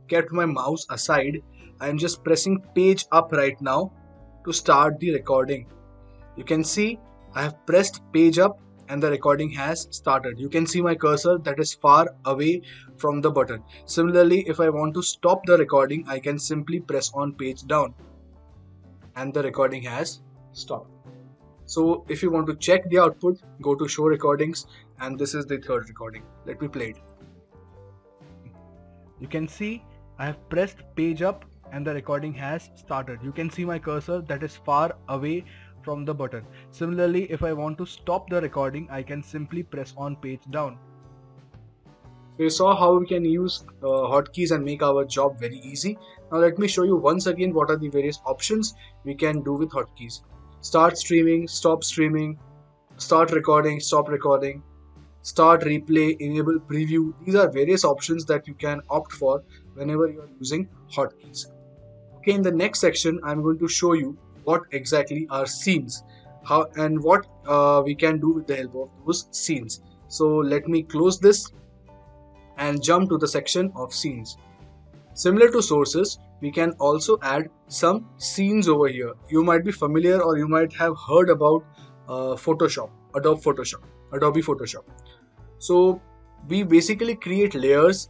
kept my mouse aside. I am just pressing page up right now to start the recording. You can see I have pressed page up and the recording has started. You can see my cursor that is far away from the button. Similarly, if I want to stop the recording, I can simply press on page down and the recording has stopped. So if you want to check the output, go to show recordings, and this is the third recording. Let me play it. You can see I have pressed page up and the recording has started. You can see my cursor that is far away from the button. Similarly, if I want to stop the recording, I can simply press on page down. So you saw how we can use hotkeys and make our job very easy. Now let me show you once again what are the various options we can do with hotkeys. Start streaming, stop streaming, start recording, stop recording, start replay, enable preview. These are various options that you can opt for whenever you are using hotkeys. Okay, in the next section, I'm going to show you what exactly are scenes, how and what we can do with the help of those scenes. So let me close this and jump to the section of scenes. Similar to sources, we can also add some scenes over here. You might be familiar or you might have heard about Photoshop, Adobe Photoshop. So we basically create layers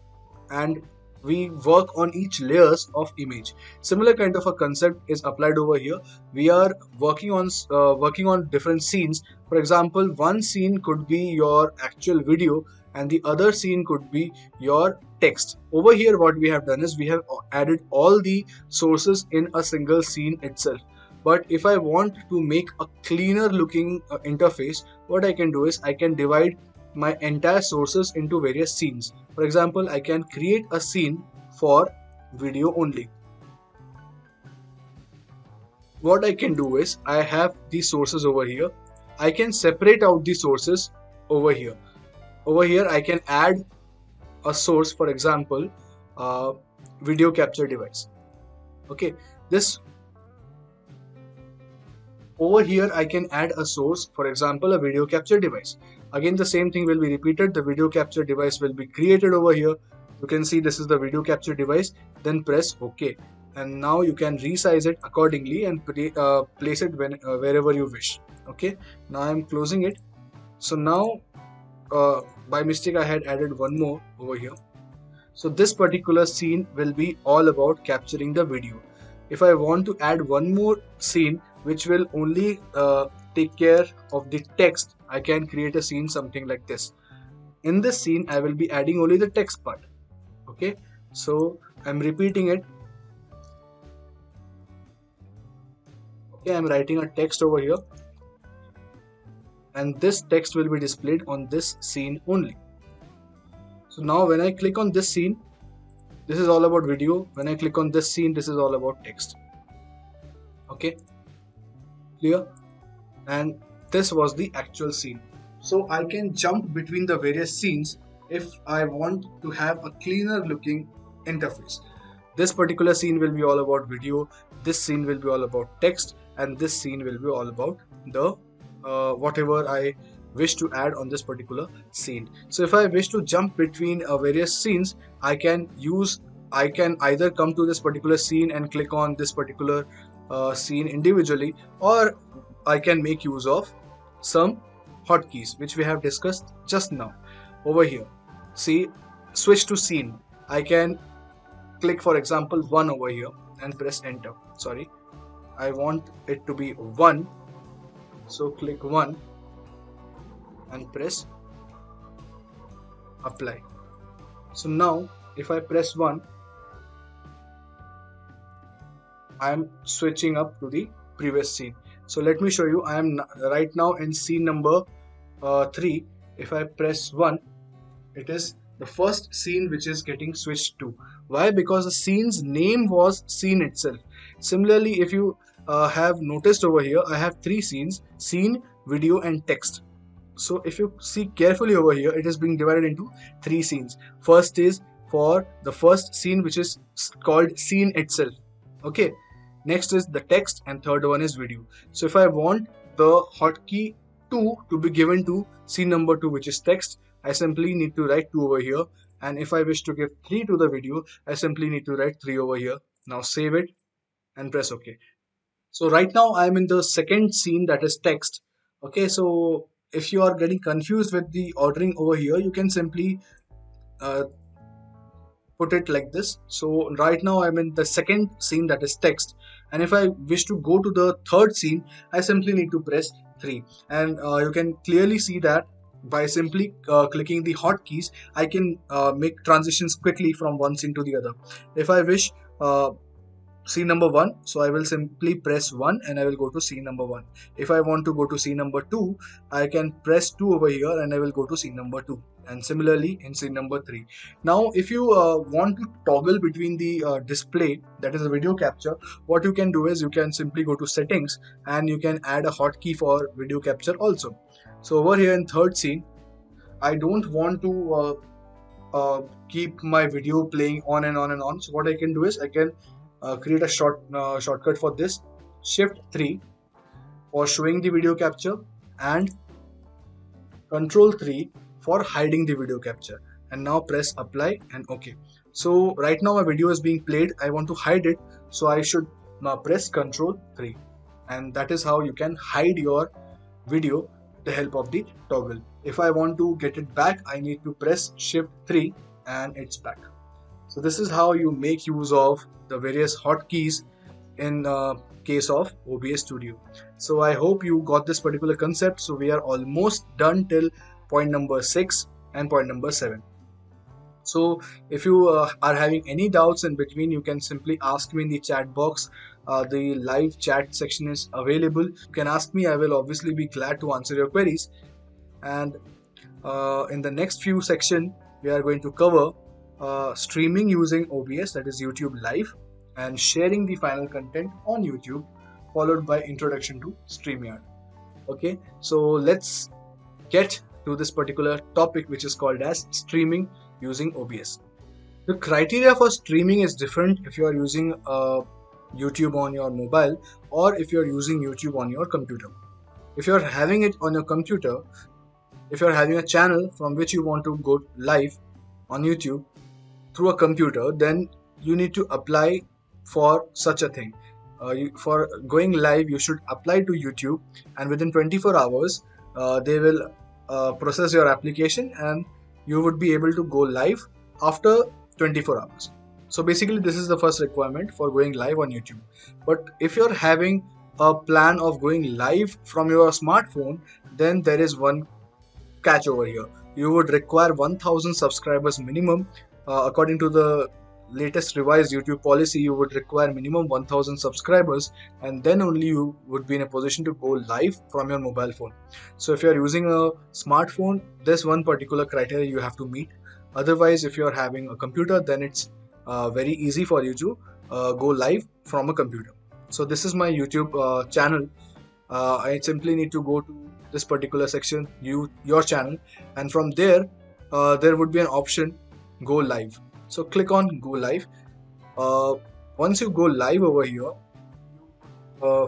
and we work on each layers of image. Similar kind of a concept is applied over here. We are working on different scenes. For example, one scene could be your actual video and the other scene could be your text. Over here what we have done is we have added all the sources in a single scene itself. But if I want to make a cleaner looking interface, what I can do is I can divide my entire sources into various scenes. For example, I can create a scene for video only. What I can do is I have these sources over here. I can separate out the sources over here. Over here I can add a source, for example, video capture device. Okay, this over here I can add a source, for example, a video capture device. Again, the same thing will be repeated. The video capture device will be created over here. You can see this is the video capture device. Then press OK, and now you can resize it accordingly and place it wherever you wish. Okay, now I'm closing it. So now by mistake I had added one more over here. So this particular scene will be all about capturing the video. If I want to add one more scene which will only take care of the text, I can create a scene something like this. In this scene I will be adding only the text part. Okay, so I'm repeating it. Okay, I'm writing a text over here, and this text will be displayed on this scene only. So now when I click on this scene, this is all about video. When I click on this scene, this is all about text. Okay, clear? And this was the actual scene. So I can jump between the various scenes if I want to have a cleaner looking interface. This particular scene will be all about video, this scene will be all about text, and this scene will be all about the whatever I wish to add on this particular scene. So if I wish to jump between various scenes, I can either come to this particular scene and click on this particular scene individually, or I can make use of some hotkeys which we have discussed just now. Over here, see, switch to scene. I can click, for example, 1 over here and press enter. Sorry, I want it to be 1, so click 1 and press apply. So now if I press 1, I am switching up to the previous scene. So let me show you. I am right now in scene number 3. If I press 1, it is the first scene which is getting switched to. Why? Because the scene's name was scene itself. Similarly, if you have noticed over here, I have 3 scenes: scene, video and text. So if you see carefully over here, it is being divided into 3 scenes. First is for the first scene, which is called scene itself. Okay, next is the text, and third one is video. So if I want the hotkey 2 to be given to scene number 2, which is text, I simply need to write 2 over here and if I wish to give 3 to the video, I simply need to write 3 over here. Now save it and press OK. So right now I'm in the second scene, that is text. Okay, so if you are getting confused with the ordering over here, you can simply uh, put it like this. So right now I'm in the second scene, that is text, and if I wish to go to the third scene, I simply need to press 3, and you can clearly see that by simply clicking the hotkeys, I can make transitions quickly from one scene to the other. If I wish scene number 1, so I will simply press 1 and I will go to scene number 1. If I want to go to scene number 2, I can press 2 over here and I will go to scene number 2, and similarly in scene number 3. Now if you want to toggle between the display, that is a video capture, what you can do is you can simply go to settings and you can add a hotkey for video capture also. So over here in third scene, I don't want to keep my video playing on and on and on. So what I can do is I can create a shortcut for this, Shift 3 for showing the video capture and Control 3 for hiding the video capture, and now press apply and OK. So right now my video is being played, I want to hide it, so I should now press Control 3, and that is how you can hide your video with the help of the toggle. If I want to get it back, I need to press Shift 3 and it's back. So this is how you make use of the various hotkeys in case of OBS Studio. So I hope you got this particular concept. So we are almost done till point number 6 and point number 7. So if you are having any doubts in between, you can simply ask me in the chat box. The live chat section is available. You can ask me, I will obviously be glad to answer your queries. And in the next few section, we are going to cover streaming using OBS, that is YouTube Live, and sharing the final content on YouTube, followed by introduction to StreamYard. Okay, so let's get to this particular topic, which is called as streaming using OBS. The criteria for streaming is different if you are using YouTube on your mobile or if you are using YouTube on your computer. If you are having it on your computer, if you are having a channel from which you want to go live on YouTube through a computer, then you need to apply for such a thing. For going live, you should apply to YouTube, and within 24 hours they will process your application and you would be able to go live after 24 hours. So basically this is the first requirement for going live on YouTube. But if you're having a plan of going live from your smartphone, then there is one catch over here. You would require 1000 subscribers minimum. According to the latest revised YouTube policy, you would require minimum 1000 subscribers, and then only you would be in a position to go live from your mobile phone. So if you are using a smartphone, there's one particular criteria you have to meet. Otherwise, if you are having a computer, then it's very easy for you to go live from a computer. So this is my YouTube channel. I simply need to go to this particular section, your channel, and from there there would be an option, go live. So click on go live. Once you go live over here,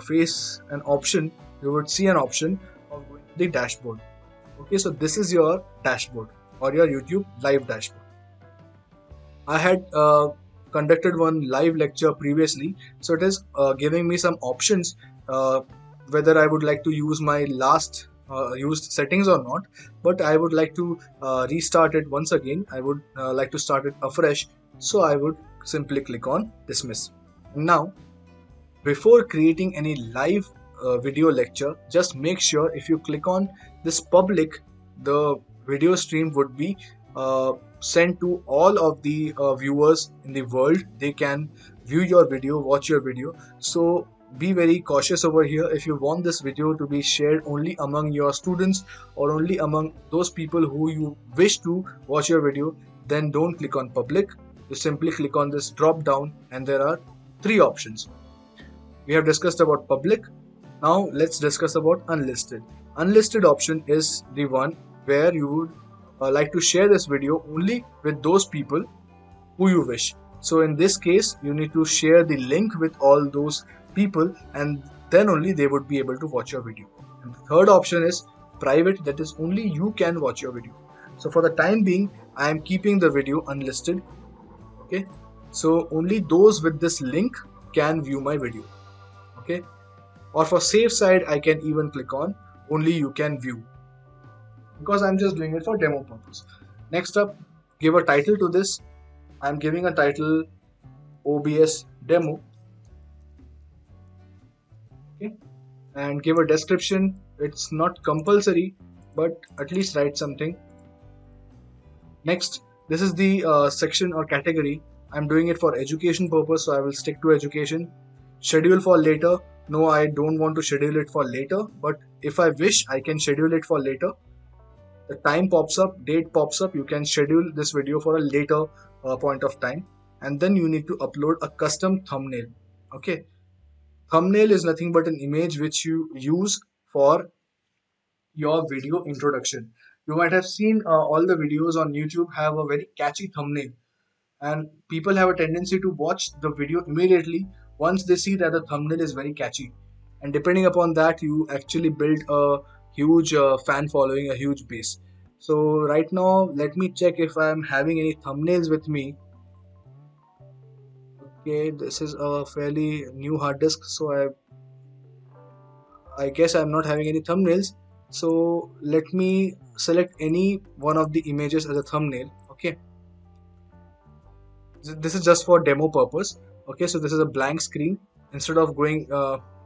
face an option, you would see an option of going to the dashboard. Okay, so this is your dashboard or your YouTube live dashboard. I had conducted one live lecture previously, so it is giving me some options whether I would like to use my last used settings or not, but I would like to restart it once again. I would like to start it afresh, so I would simply click on dismiss. Now, before creating any live video lecture, just make sure if you click on this public, the video stream would be sent to all of the viewers in the world. They can view your video, watch your video. So be very cautious over here. If you want this video to be shared only among your students or only among those people who you wish to watch your video, then don't click on public. You simply click on this drop down and there are 3 options. We have discussed about public. Now let's discuss about unlisted. Unlisted option is the one where you would like to share this video only with those people who you wish. So in this case, you need to share the link with all those people, and then only they would be able to watch your video. And the third option is private, that is only you can watch your video. So for the time being, I am keeping the video unlisted. Okay, so only those with this link can view my video. Okay, or for safe side, I can even click on only you can view, because I'm just doing it for demo purpose. Next up, give a title to this. I'm giving a title OBS demo. Okay, and give a description. It's not compulsory, but at least write something. Next, this is the section or category. I'm doing it for education purpose, so I will stick to education. Schedule for later. No, I don't want to schedule it for later, but if I wish, I can schedule it for later. The time pops up, date pops up, you can schedule this video for a later point of time, and then you need to upload a custom thumbnail. Okay, thumbnail is nothing but an image which you use for your video introduction. You might have seen all the videos on YouTube have a very catchy thumbnail, and people have a tendency to watch the video immediately once they see that the thumbnail is very catchy, and depending upon that, you actually build a huge fan following, a huge base. So right now, let me check if I am having any thumbnails with me. Okay, this is a fairly new hard disk, so I guess I'm not having any thumbnails. So let me select any one of the images as a thumbnail. Okay, this is just for demo purpose. Okay, so this is a blank screen. Instead of going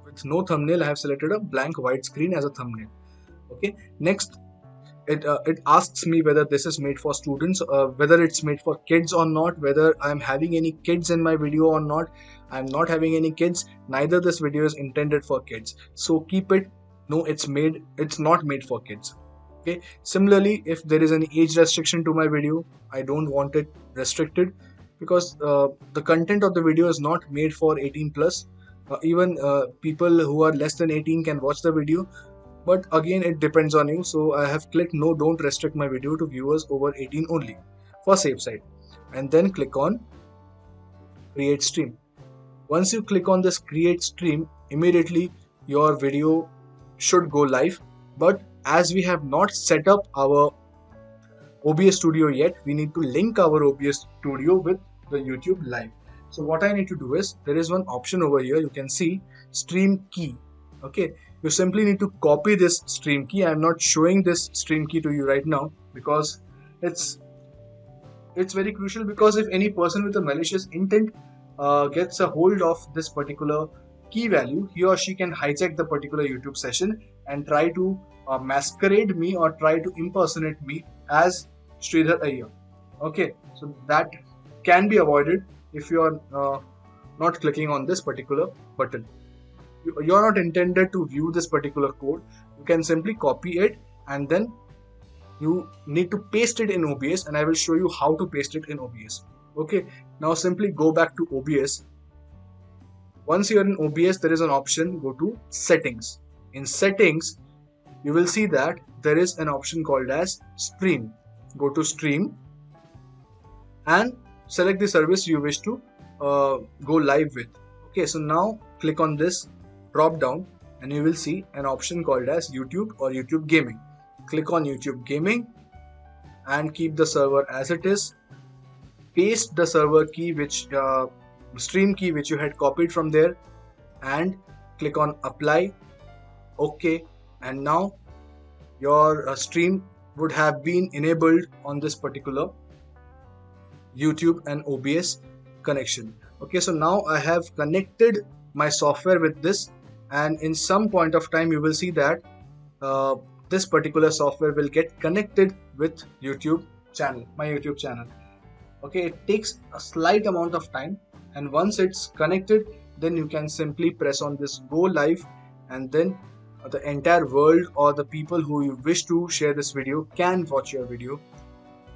with no thumbnail, I have selected a blank white screen as a thumbnail. Okay, next, it asks me whether this is made for students, whether it's made for kids or not, whether I'm having any kids in my video or not. I'm not having any kids, neither this video is intended for kids, so keep it no, it's not made for kids. Okay, similarly, if there is any age restriction to my video, I don't want it restricted, because the content of the video is not made for 18 plus. Even people who are less than 18 can watch the video, but again, it depends on you. So I have clicked no, don't restrict my video to viewers over 18 only, for safe side, and then click on create stream. Once you click on this create stream, immediately your video should go live. But as we have not set up our OBS Studio yet, we need to link our OBS Studio with the YouTube live. So what I need to do is, there is one option over here, you can see stream key. Okay, you simply need to copy this stream key. I am not showing this stream key to you right now because it's very crucial, because if any person with a malicious intent gets a hold of this particular key value, he or she can hijack the particular YouTube session and try to masquerade me or try to impersonate me as Sridhar Iyer. Okay, so that can be avoided if you are not clicking on this particular button. You are not intended to view this particular code. You can simply copy it, and then you need to paste it in OBS, and I will show you how to paste it in OBS. Okay, now simply go back to OBS. Once you are in OBS, there is an option, go to settings. In settings, you will see that there is an option called as stream. Go to stream and select the service you wish to go live with. Okay, so now click on this drop down and you will see an option called as YouTube or YouTube Gaming. Click on YouTube Gaming and keep the server as it is. Paste the server key, which stream key which you had copied from there, and click on apply. Okay, and now your stream would have been enabled on this particular YouTube and OBS connection. Okay, so now I have connected my software with this, and in some point of time you will see that this particular software will get connected with YouTube channel, my YouTube channel. Okay, it takes a slight amount of time, and once it's connected, then you can simply press on this go live, and then the entire world or the people who you wish to share this video can watch your video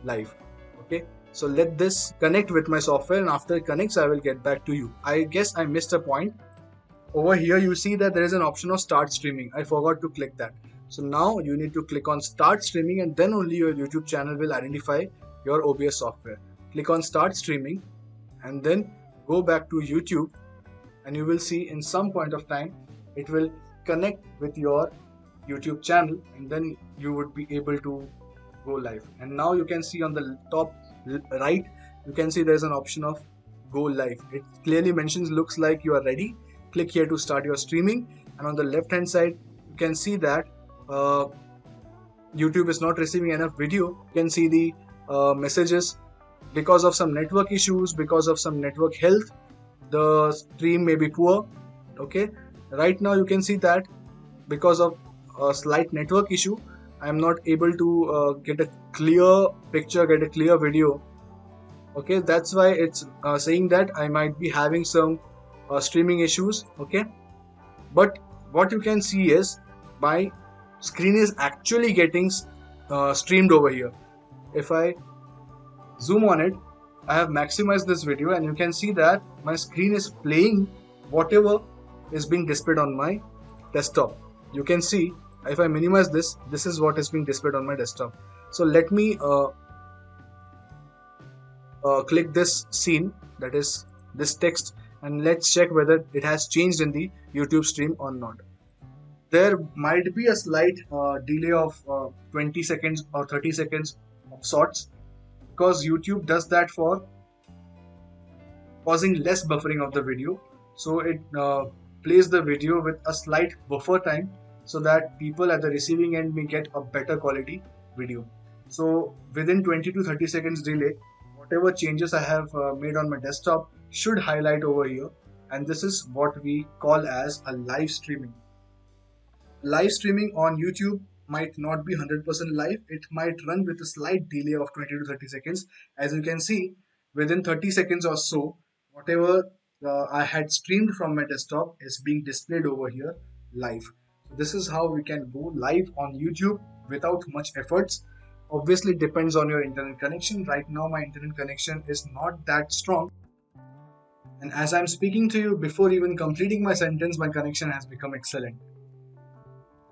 live. Okay, so let this connect with my software, and after it connects, I will get back to you. I guess I missed a point. Over here you see that there is an option of start streaming. I forgot to click that. So now you need to click on start streaming, and then only your YouTube channel will identify your OBS software. Click on start streaming and then go back to YouTube, and you will see in some point of time it will connect with your YouTube channel, and then you would be able to go live. And now you can see on the top right, you can see there's an option of go live. It clearly mentions, looks like you are ready. Click here to start your streaming. And on the left hand side, you can see that YouTube is not receiving enough video. You can see the messages because of some network issues, because of some network health, the stream may be poor. Okay, right now you can see that because of a slight network issue, I am not able to get a clear picture, get a clear video. Okay, that's why it's saying that I might be having some streaming issues. Okay, but what you can see is my screen is actually getting streamed over here. If I zoom on it, I have maximized this video and you can see that my screen is playing whatever is being displayed on my desktop. You can see if I minimize this, this is what is being displayed on my desktop. So let me click this scene, that is this text, and let's check whether it has changed in the YouTube stream or not. There might be a slight delay of 20 seconds or 30 seconds of sorts, because YouTube does that for causing less buffering of the video. So it plays the video with a slight buffer time so that people at the receiving end may get a better quality video. So within 20 to 30 seconds delay, whatever changes I have made on my desktop should highlight over here, and this is what we call as a live streaming. Live streaming on YouTube might not be 100% live. It might run with a slight delay of 20 to 30 seconds. As you can see, within 30 seconds or so, whatever I had streamed from my desktop is being displayed over here live. This is how we can go live on YouTube without much efforts. Obviously, it depends on your internet connection. Right now, my internet connection is not that strong. And as I'm speaking to you, before even completing my sentence, my connection has become excellent.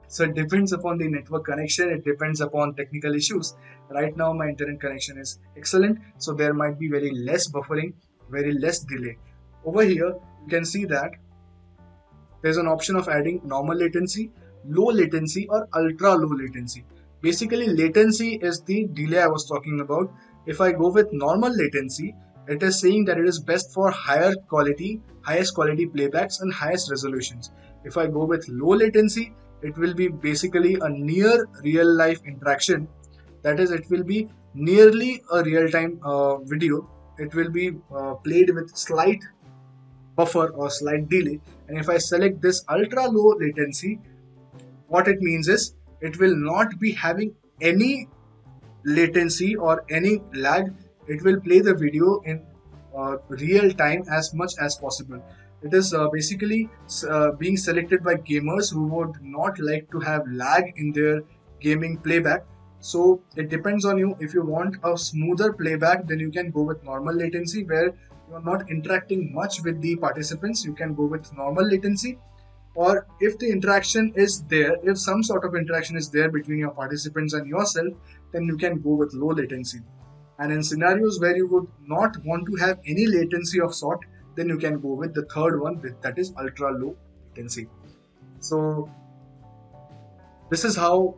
So it depends upon the network connection, it depends upon technical issues. Right now my internet connection is excellent, so there might be very less buffering, very less delay. Over here you can see that there's an option of adding normal latency, low latency or ultra low latency. Basically latency is the delay I was talking about. If I go with normal latency, it is saying that it is best for highest quality playbacks and highest resolutions. If I go with low latency, it will be basically a near real life interaction. That is, it will be nearly a real time video. It will be played with slight buffer or slight delay. And if I select this ultra low latency, what it means is it will not be having any latency or any lag. It will play the video in real time as much as possible. It is basically being selected by gamers who would not like to have lag in their gaming playback. So it depends on you. If you want a smoother playback, then you can go with normal latency, where you are not interacting much with the participants. You can go with normal latency. Or if the interaction is there, if some sort of interaction is there between your participants and yourself, then you can go with low latency. And in scenarios where you would not want to have any latency of sort, then you can go with the third one, that is ultra low latency. So this is how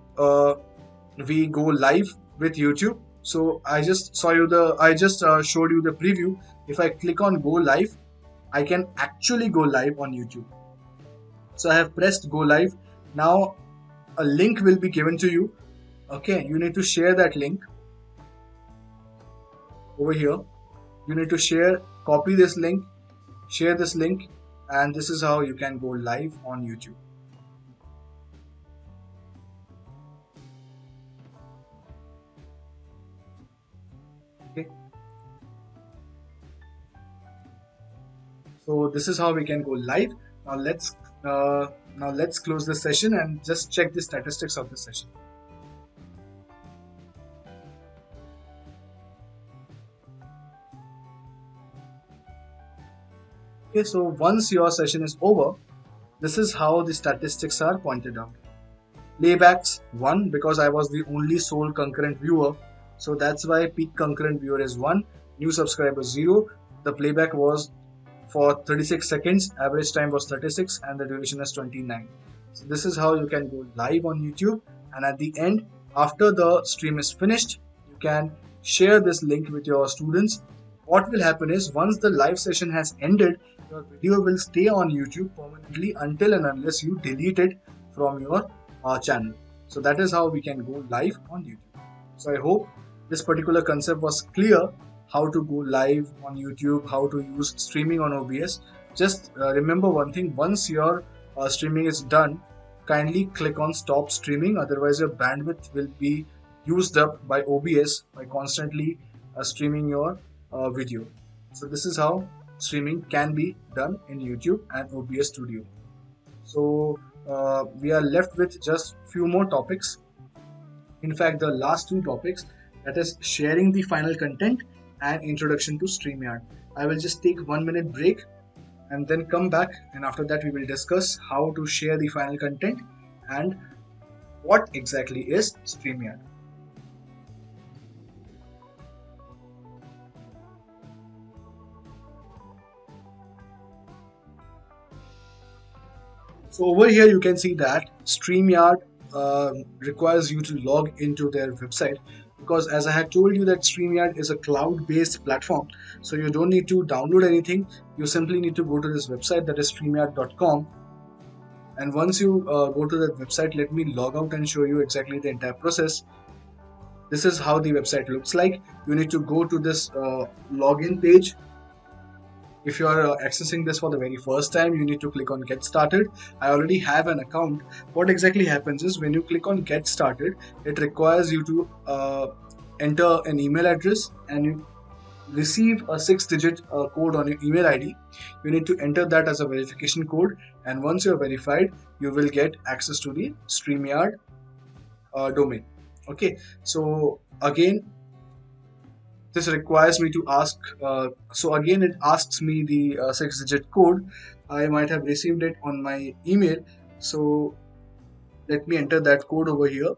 we go live with YouTube. So I just showed you the preview. If I click on go live, I can actually go live on YouTube. So I have pressed go live. Now a link will be given to you. Okay, you need to share that link over here. You need to copy this link, share this link, and this is how you can go live on YouTube. Okay. So this is how we can go live. Now let's close this session and just check the statistics of this session. Okay, so once your session is over, this is how the statistics are pointed out. Playbacks 1, because I was the only sole concurrent viewer, so that's why peak concurrent viewer is 1, new subscribers 0, the playback was for 36 seconds, average time was 36, and the duration is 29. So this is how you can go live on YouTube, and at the end, After the stream is finished, you can share this link with your students. What will happen is once the live session has ended, your video will stay on YouTube permanently until and unless you delete it from your channel. So that is how we can go live on YouTube. So I hope this particular concept was clear, how to go live on YouTube, how to use streaming on OBS. Just remember one thing, once your streaming is done, kindly click on stop streaming, otherwise your bandwidth will be used up by OBS by constantly streaming your video. So this is how streaming can be done in YouTube and OBS Studio. So we are left with just few more topics. In fact, the last two topics, that is sharing the final content and introduction to StreamYard. I will just take 1 minute break and then come back, and after that we will discuss how to share the final content and what exactly is StreamYard. So over here you can see that StreamYard requires you to log into their website, because as I had told you that StreamYard is a cloud-based platform, so you don't need to download anything. You simply need to go to this website, that is streamyard.com, and once you go to that website, let me log out and show you exactly the entire process. This is how the website looks like. You need to go to this login page. If you are accessing this for the very first time, you need to click on Get Started. I already have an account. What exactly happens is when you click on Get Started, it requires you to enter an email address and you receive a 6-digit code on your email ID. You need to enter that as a verification code, and once you're verified, you will get access to the StreamYard domain. Okay, so again, this requires me to ask, so again it asks me the 6-digit code. I might have received it on my email, so let me enter that code over here.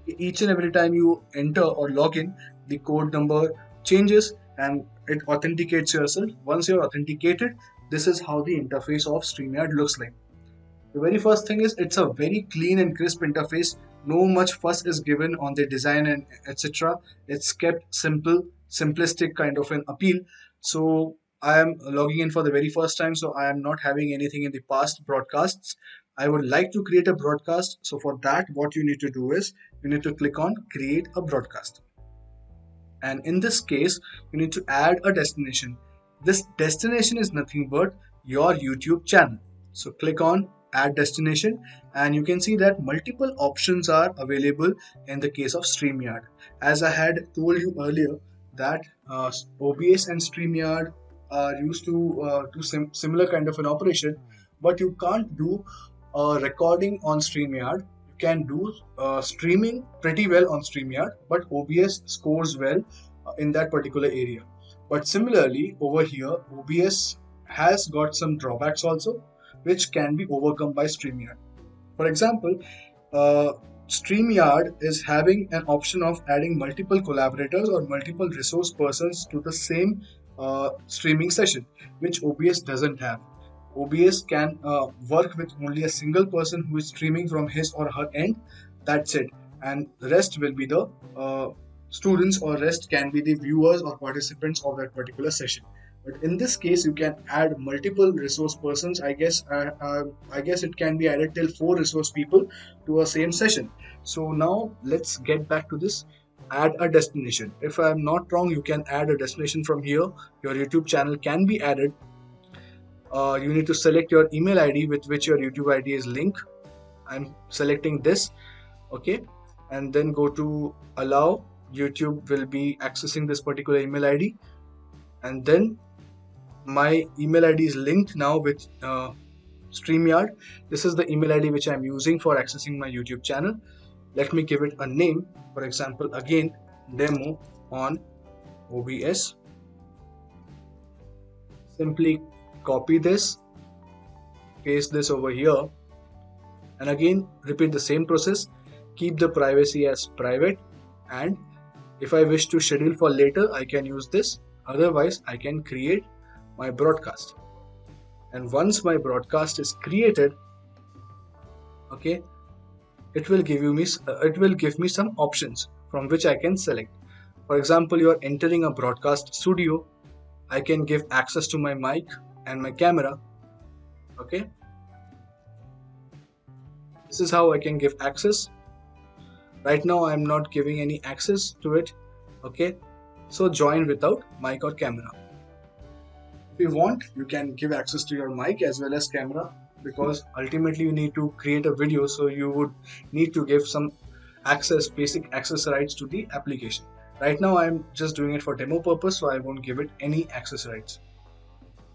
Each and every time you enter or log in, the code number changes and it authenticates yourself. Once you're authenticated, this is how the interface of StreamYard looks like. The very first thing is it's a very clean and crisp interface. No much fuss is given on the design and etc. It's kept simple, simplistic kind of an appeal. So I am logging in for the very first time, so I am not having anything in the past broadcasts. I would like to create a broadcast. So for that, what you need to do is you need to click on create a broadcast. And in this case, you need to add a destination. This destination is nothing but your YouTube channel. So click on add destination, and you can see that multiple options are available in the case of StreamYard. As I had told you earlier that OBS and StreamYard are used to do similar kind of an operation, but you can't do recording on StreamYard. You can do streaming pretty well on StreamYard, but OBS scores well in that particular area. But similarly over here, OBS has got some drawbacks also, which can be overcome by StreamYard. For example, StreamYard is having an option of adding multiple collaborators or multiple resource persons to the same streaming session, which OBS doesn't have. OBS can work with only a single person who is streaming from his or her end. That's it, and the rest will be the students, or rest can be the viewers or participants of that particular session. But in this case, you can add multiple resource persons. I guess it can be added till 4 resource people to a same session. So now let's get back to this. Add a destination. If I am not wrong, you can add a destination from here. Your YouTube channel can be added. You need to select your email ID with which your YouTube ID is linked. I'm selecting this, okay, and then go to allow. YouTube will be accessing this particular email ID, and then my email ID is linked now with StreamYard. This is the email ID which I'm using for accessing my YouTube channel. Let me give it a name. For example, again, demo on OBS. Simply copy this, paste this over here, and again repeat the same process. Keep the privacy as private, and if I wish to schedule for later, I can use this. Otherwise, I can create my broadcast, and once my broadcast is created, okay, it will give me some options from which I can select. For example, you are entering a broadcast studio. I can give access to my mic and my camera. Okay, this is how I can give access. Right now I'm not giving any access to it. Okay, so join without mic or camera. If you want, you can give access to your mic as well as camera, because ultimately you need to create a video, so you would need to give some basic access rights to the application. Right now I'm just doing it for demo purpose, so I won't give it any access rights.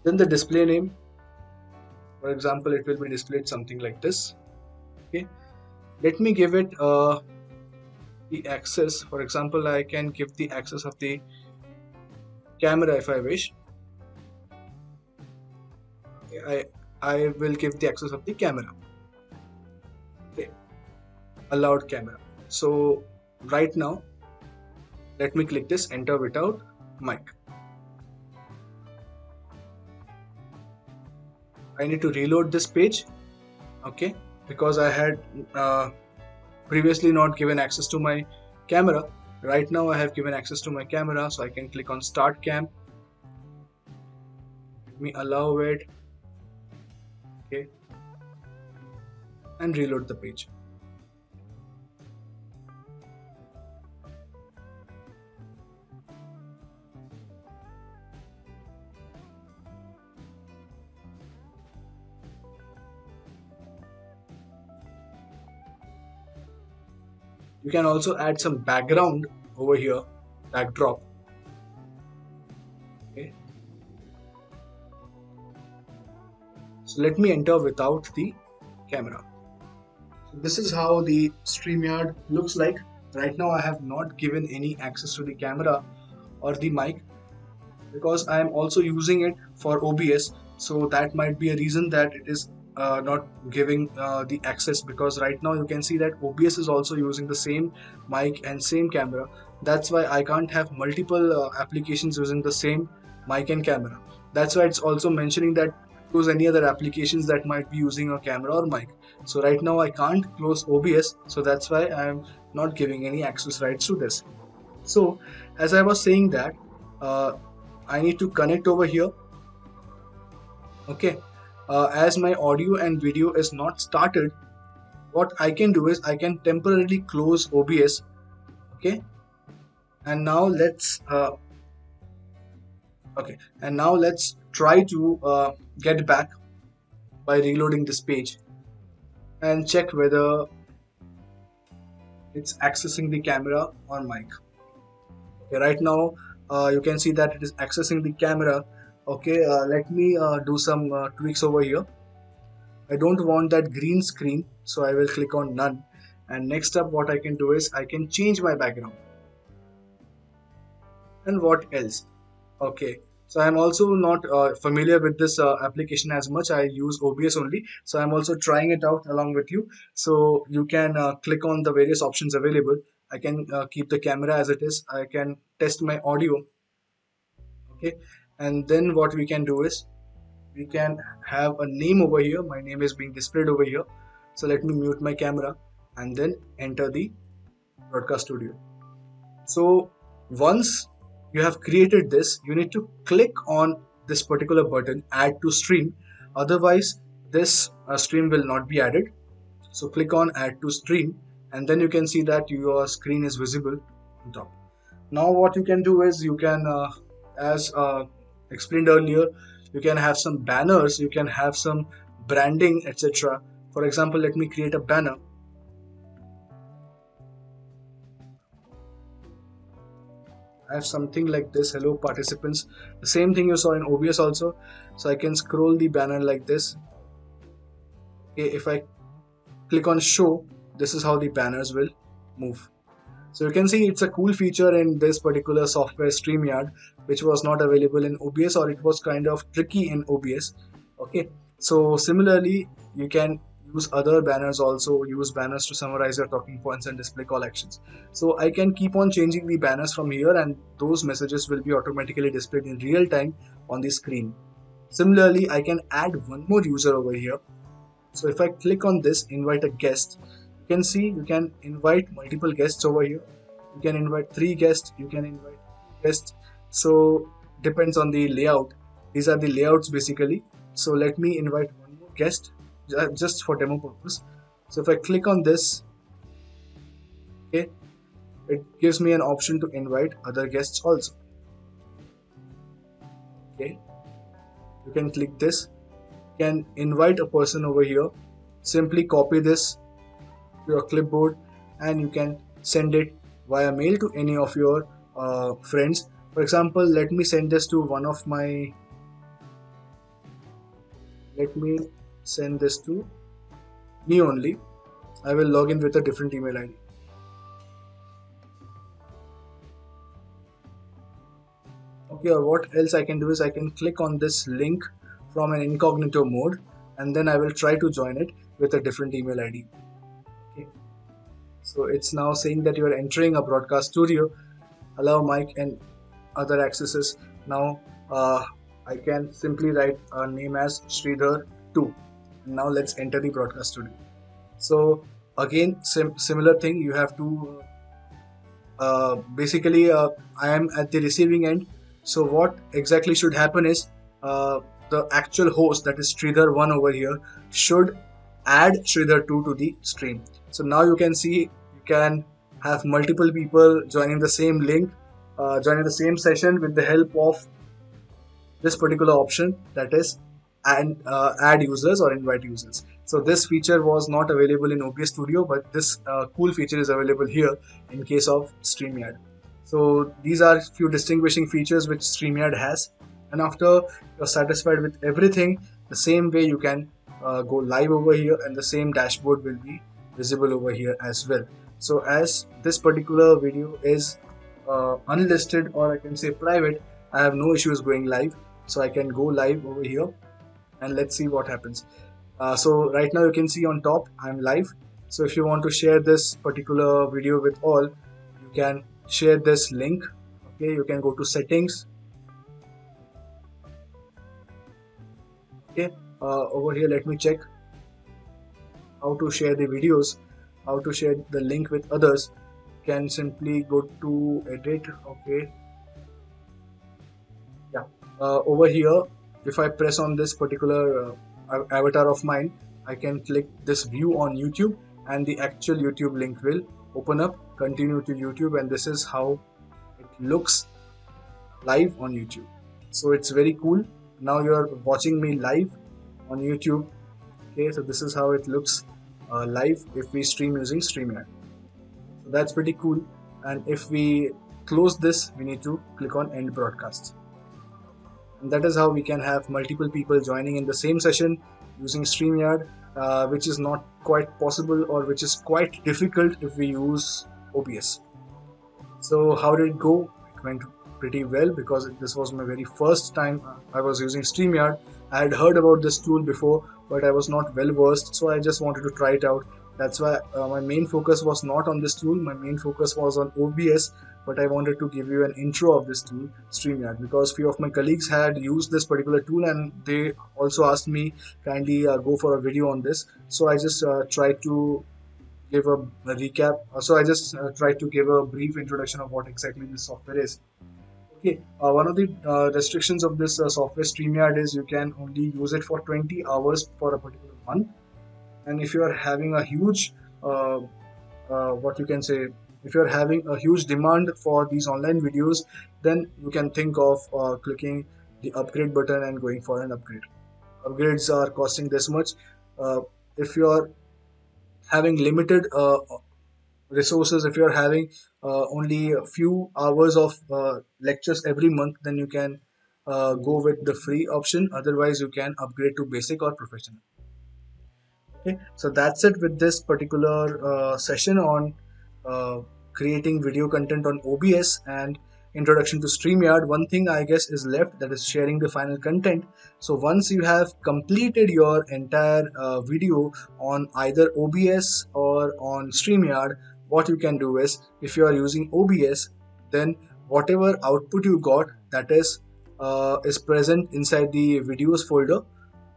Then the display name, for example, it will be displayed something like this. Okay, let me give it the access. For example, I can give the access of the camera if I wish. I will give the access of the camera. Okay, allowed camera. So right now, let me click this enter without mic. I need to reload this page. Okay, because I had previously not given access to my camera. Right now I have given access to my camera, so I can click on start cam. Let me allow it. Okay, and reload the page. You can also add some background over here, backdrop. Okay, so let me enter without the camera. So this is how the StreamYard looks like. Right now I have not given any access to the camera or the mic, because I am also using it for OBS, so that might be a reason that it is not giving the access, because right now you can see that OBS is also using the same mic and same camera. That's why I can't have multiple applications using the same mic and camera. That's why it's also mentioning that close any other applications that might be using a camera or mic. So right now I can't close OBS, so that's why I'm not giving any access rights to this. So as I was saying that I need to connect over here. Okay, as my audio and video is not started, what I can do is I can temporarily close OBS. Okay, and now let's try to get back by reloading this page and check whether it's accessing the camera or mic. Okay, right now you can see that it is accessing the camera. Okay, let me do some tweaks over here. I don't want that green screen, so I will click on none. And next up, what I can do is I can change my background. And what else? Okay, so I'm also not familiar with this application as much. I use OBS only, so I'm also trying it out along with you. So you can click on the various options available. I can keep the camera as it is. I can test my audio. Okay, and then what we can do is we can have a name over here. My name is being displayed over here. So let me mute my camera and then enter the broadcast studio. So once you have created this, you need to click on this particular button, add to stream. Otherwise this stream will not be added. So click on add to stream, and then you can see that your screen is visible on top. Now what you can do is you can as explained earlier, you can have some banners, you can have some branding, etc. For example, let me create a banner. I have something like this: hello participants. The same thing you saw in OBS also. So I can scroll the banner like this. Okay, if I click on show, this is how the banners will move. So you can see it's a cool feature in this particular software StreamYard, which was not available in OBS, or it was kind of tricky in OBS. Okay, so similarly you can use other banners also, use banners to summarize your talking points and display call actions. So I can keep on changing the banners from here, and those messages will be automatically displayed in real time on the screen. Similarly, I can add one more user over here. So if I click on this invite a guest, you can see you can invite multiple guests over here. You can invite 3 guests, you can invite guests. So depends on the layout. These are the layouts basically. So let me invite one more guest just for demo purpose. So if I click on this, okay, it gives me an option to invite other guests also. Okay, you can click this, you can invite a person over here. Simply copy this to your clipboard and you can send it via mail to any of your friends. For example, let me send this to one of my, let me send this to me only. I will log in with a different email ID. Okay, or what else I can do is I can click on this link from an incognito mode and then I will try to join it with a different email ID. Okay. So it's now saying that you are entering a broadcast studio. Allow mic and other accesses. Now I can simply write a name as Sridhar 2. Now let's enter the broadcast studio. So again, similar thing. You have to basically I am at the receiving end. So what exactly should happen is the actual host, that is Sridhar 1 over here, should add Sridhar 2 to the stream. So now you can see you can have multiple people joining the same link, joining the same session with the help of this particular option, that is add users or invite users. So this feature was not available in OBS Studio, but this cool feature is available here in case of StreamYard. So these are few distinguishing features which StreamYard has, and after you're satisfied with everything, the same way you can go live over here and the same dashboard will be visible over here as well. So as this particular video is unlisted, or I can say private, I have no issues going live. So I can go live over here and let's see what happens. So right now you can see on top I'm live. So if you want to share this particular video with all, you can share this link. Okay, you can go to settings. Okay, over here let me check how to share the videos, how to share the link with others. You can simply go to edit. Okay, yeah, over here if I press on this particular avatar of mine, I can click this view on YouTube and the actual YouTube link will open up, continue to YouTube, and this is how it looks live on YouTube. So it's very cool. Now you're watching me live on YouTube. Okay, so this is how it looks live if we stream using StreamYard. So that's pretty cool. And if we close this, we need to click on end broadcast. And that is how we can have multiple people joining in the same session using StreamYard, which is not quite possible, or which is quite difficult if we use OBS. So how did it go? It went pretty well because this was my very first time I was using StreamYard. I had heard about this tool before, but I was not well versed, so I just wanted to try it out. That's why my main focus was not on this tool. My main focus was on OBS, but I wanted to give you an intro of this tool, StreamYard, because few of my colleagues had used this particular tool and they also asked me kindly go for a video on this. So I just tried to give a recap. So I just tried to give a brief introduction of what exactly this software is. Okay, one of the restrictions of this software StreamYard is you can only use it for 20 hours for a particular month. And if you are having a huge what you can say, if you're having a huge demand for these online videos, then you can think of clicking the upgrade button and going for an upgrade. Upgrades are costing this much. If you're having limited resources, if you're having only a few hours of lectures every month, then you can go with the free option. Otherwise you can upgrade to basic or professional. Okay, so that's it with this particular session on creating video content on OBS and introduction to StreamYard. One thing I guess is left, that is sharing the final content. So once you have completed your entire video on either OBS or on StreamYard, what you can do is, if you are using OBS, then whatever output you got, that is present inside the videos folder.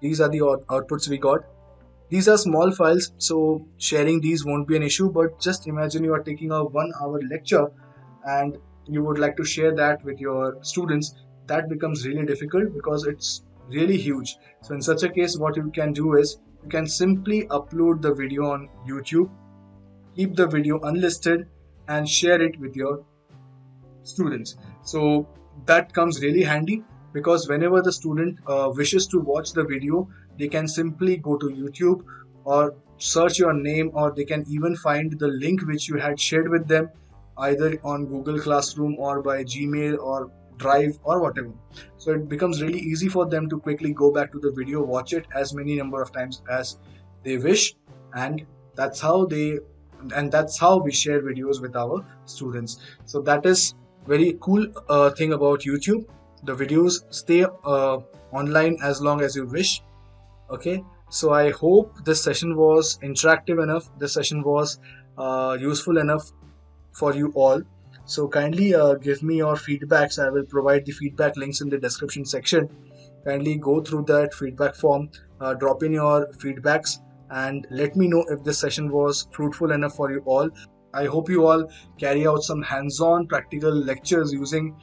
These are the outputs we got. These are small files, so sharing these won't be an issue, but just imagine you are taking a 1 hour lecture and you would like to share that with your students. That becomes really difficult because it's really huge. So in such a case, what you can do is you can simply upload the video on YouTube, keep the video unlisted, and share it with your students. So that comes really handy because whenever the student wishes to watch the video, they can simply go to YouTube or search your name, or they can even find the link which you had shared with them either on Google Classroom or by Gmail or Drive or whatever. So it becomes really easy for them to quickly go back to the video, watch it as many number of times as they wish, and that's how they that's how we share videos with our students. So that is very cool thing about YouTube. The videos stay online as long as you wish. Okay, so I hope this session was interactive enough, this session was useful enough for you all. So kindly give me your feedbacks. I will provide the feedback links in the description section. Kindly go through that feedback form, drop in your feedbacks, and let me know if this session was fruitful enough for you all. I hope you all carry out some hands-on practical lectures using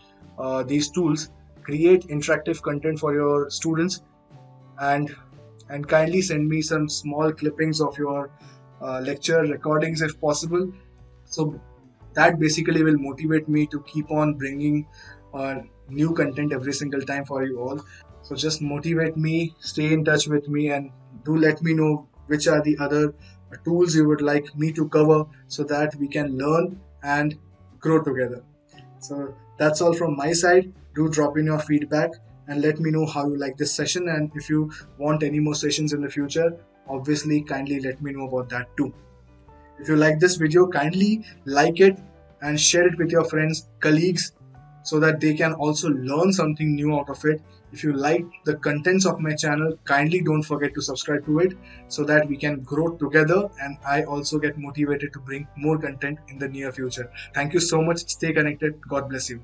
these tools, create interactive content for your students, and kindly send me some small clippings of your lecture recordings if possible. So that basically will motivate me to keep on bringing new content every single time for you all. So just motivate me, stay in touch with me, and do let me know which are the other tools you would like me to cover so that we can learn and grow together. So that's all from my side. Do drop in your feedback and let me know how you like this session, and if you want any more sessions in the future, obviously kindly let me know about that too. If you like this video, kindly like it and share it with your friends, colleagues, so that they can also learn something new out of it. If you like the contents of my channel, kindly don't forget to subscribe to it so that we can grow together and I also get motivated to bring more content in the near future. Thank you so much. Stay connected. God bless you.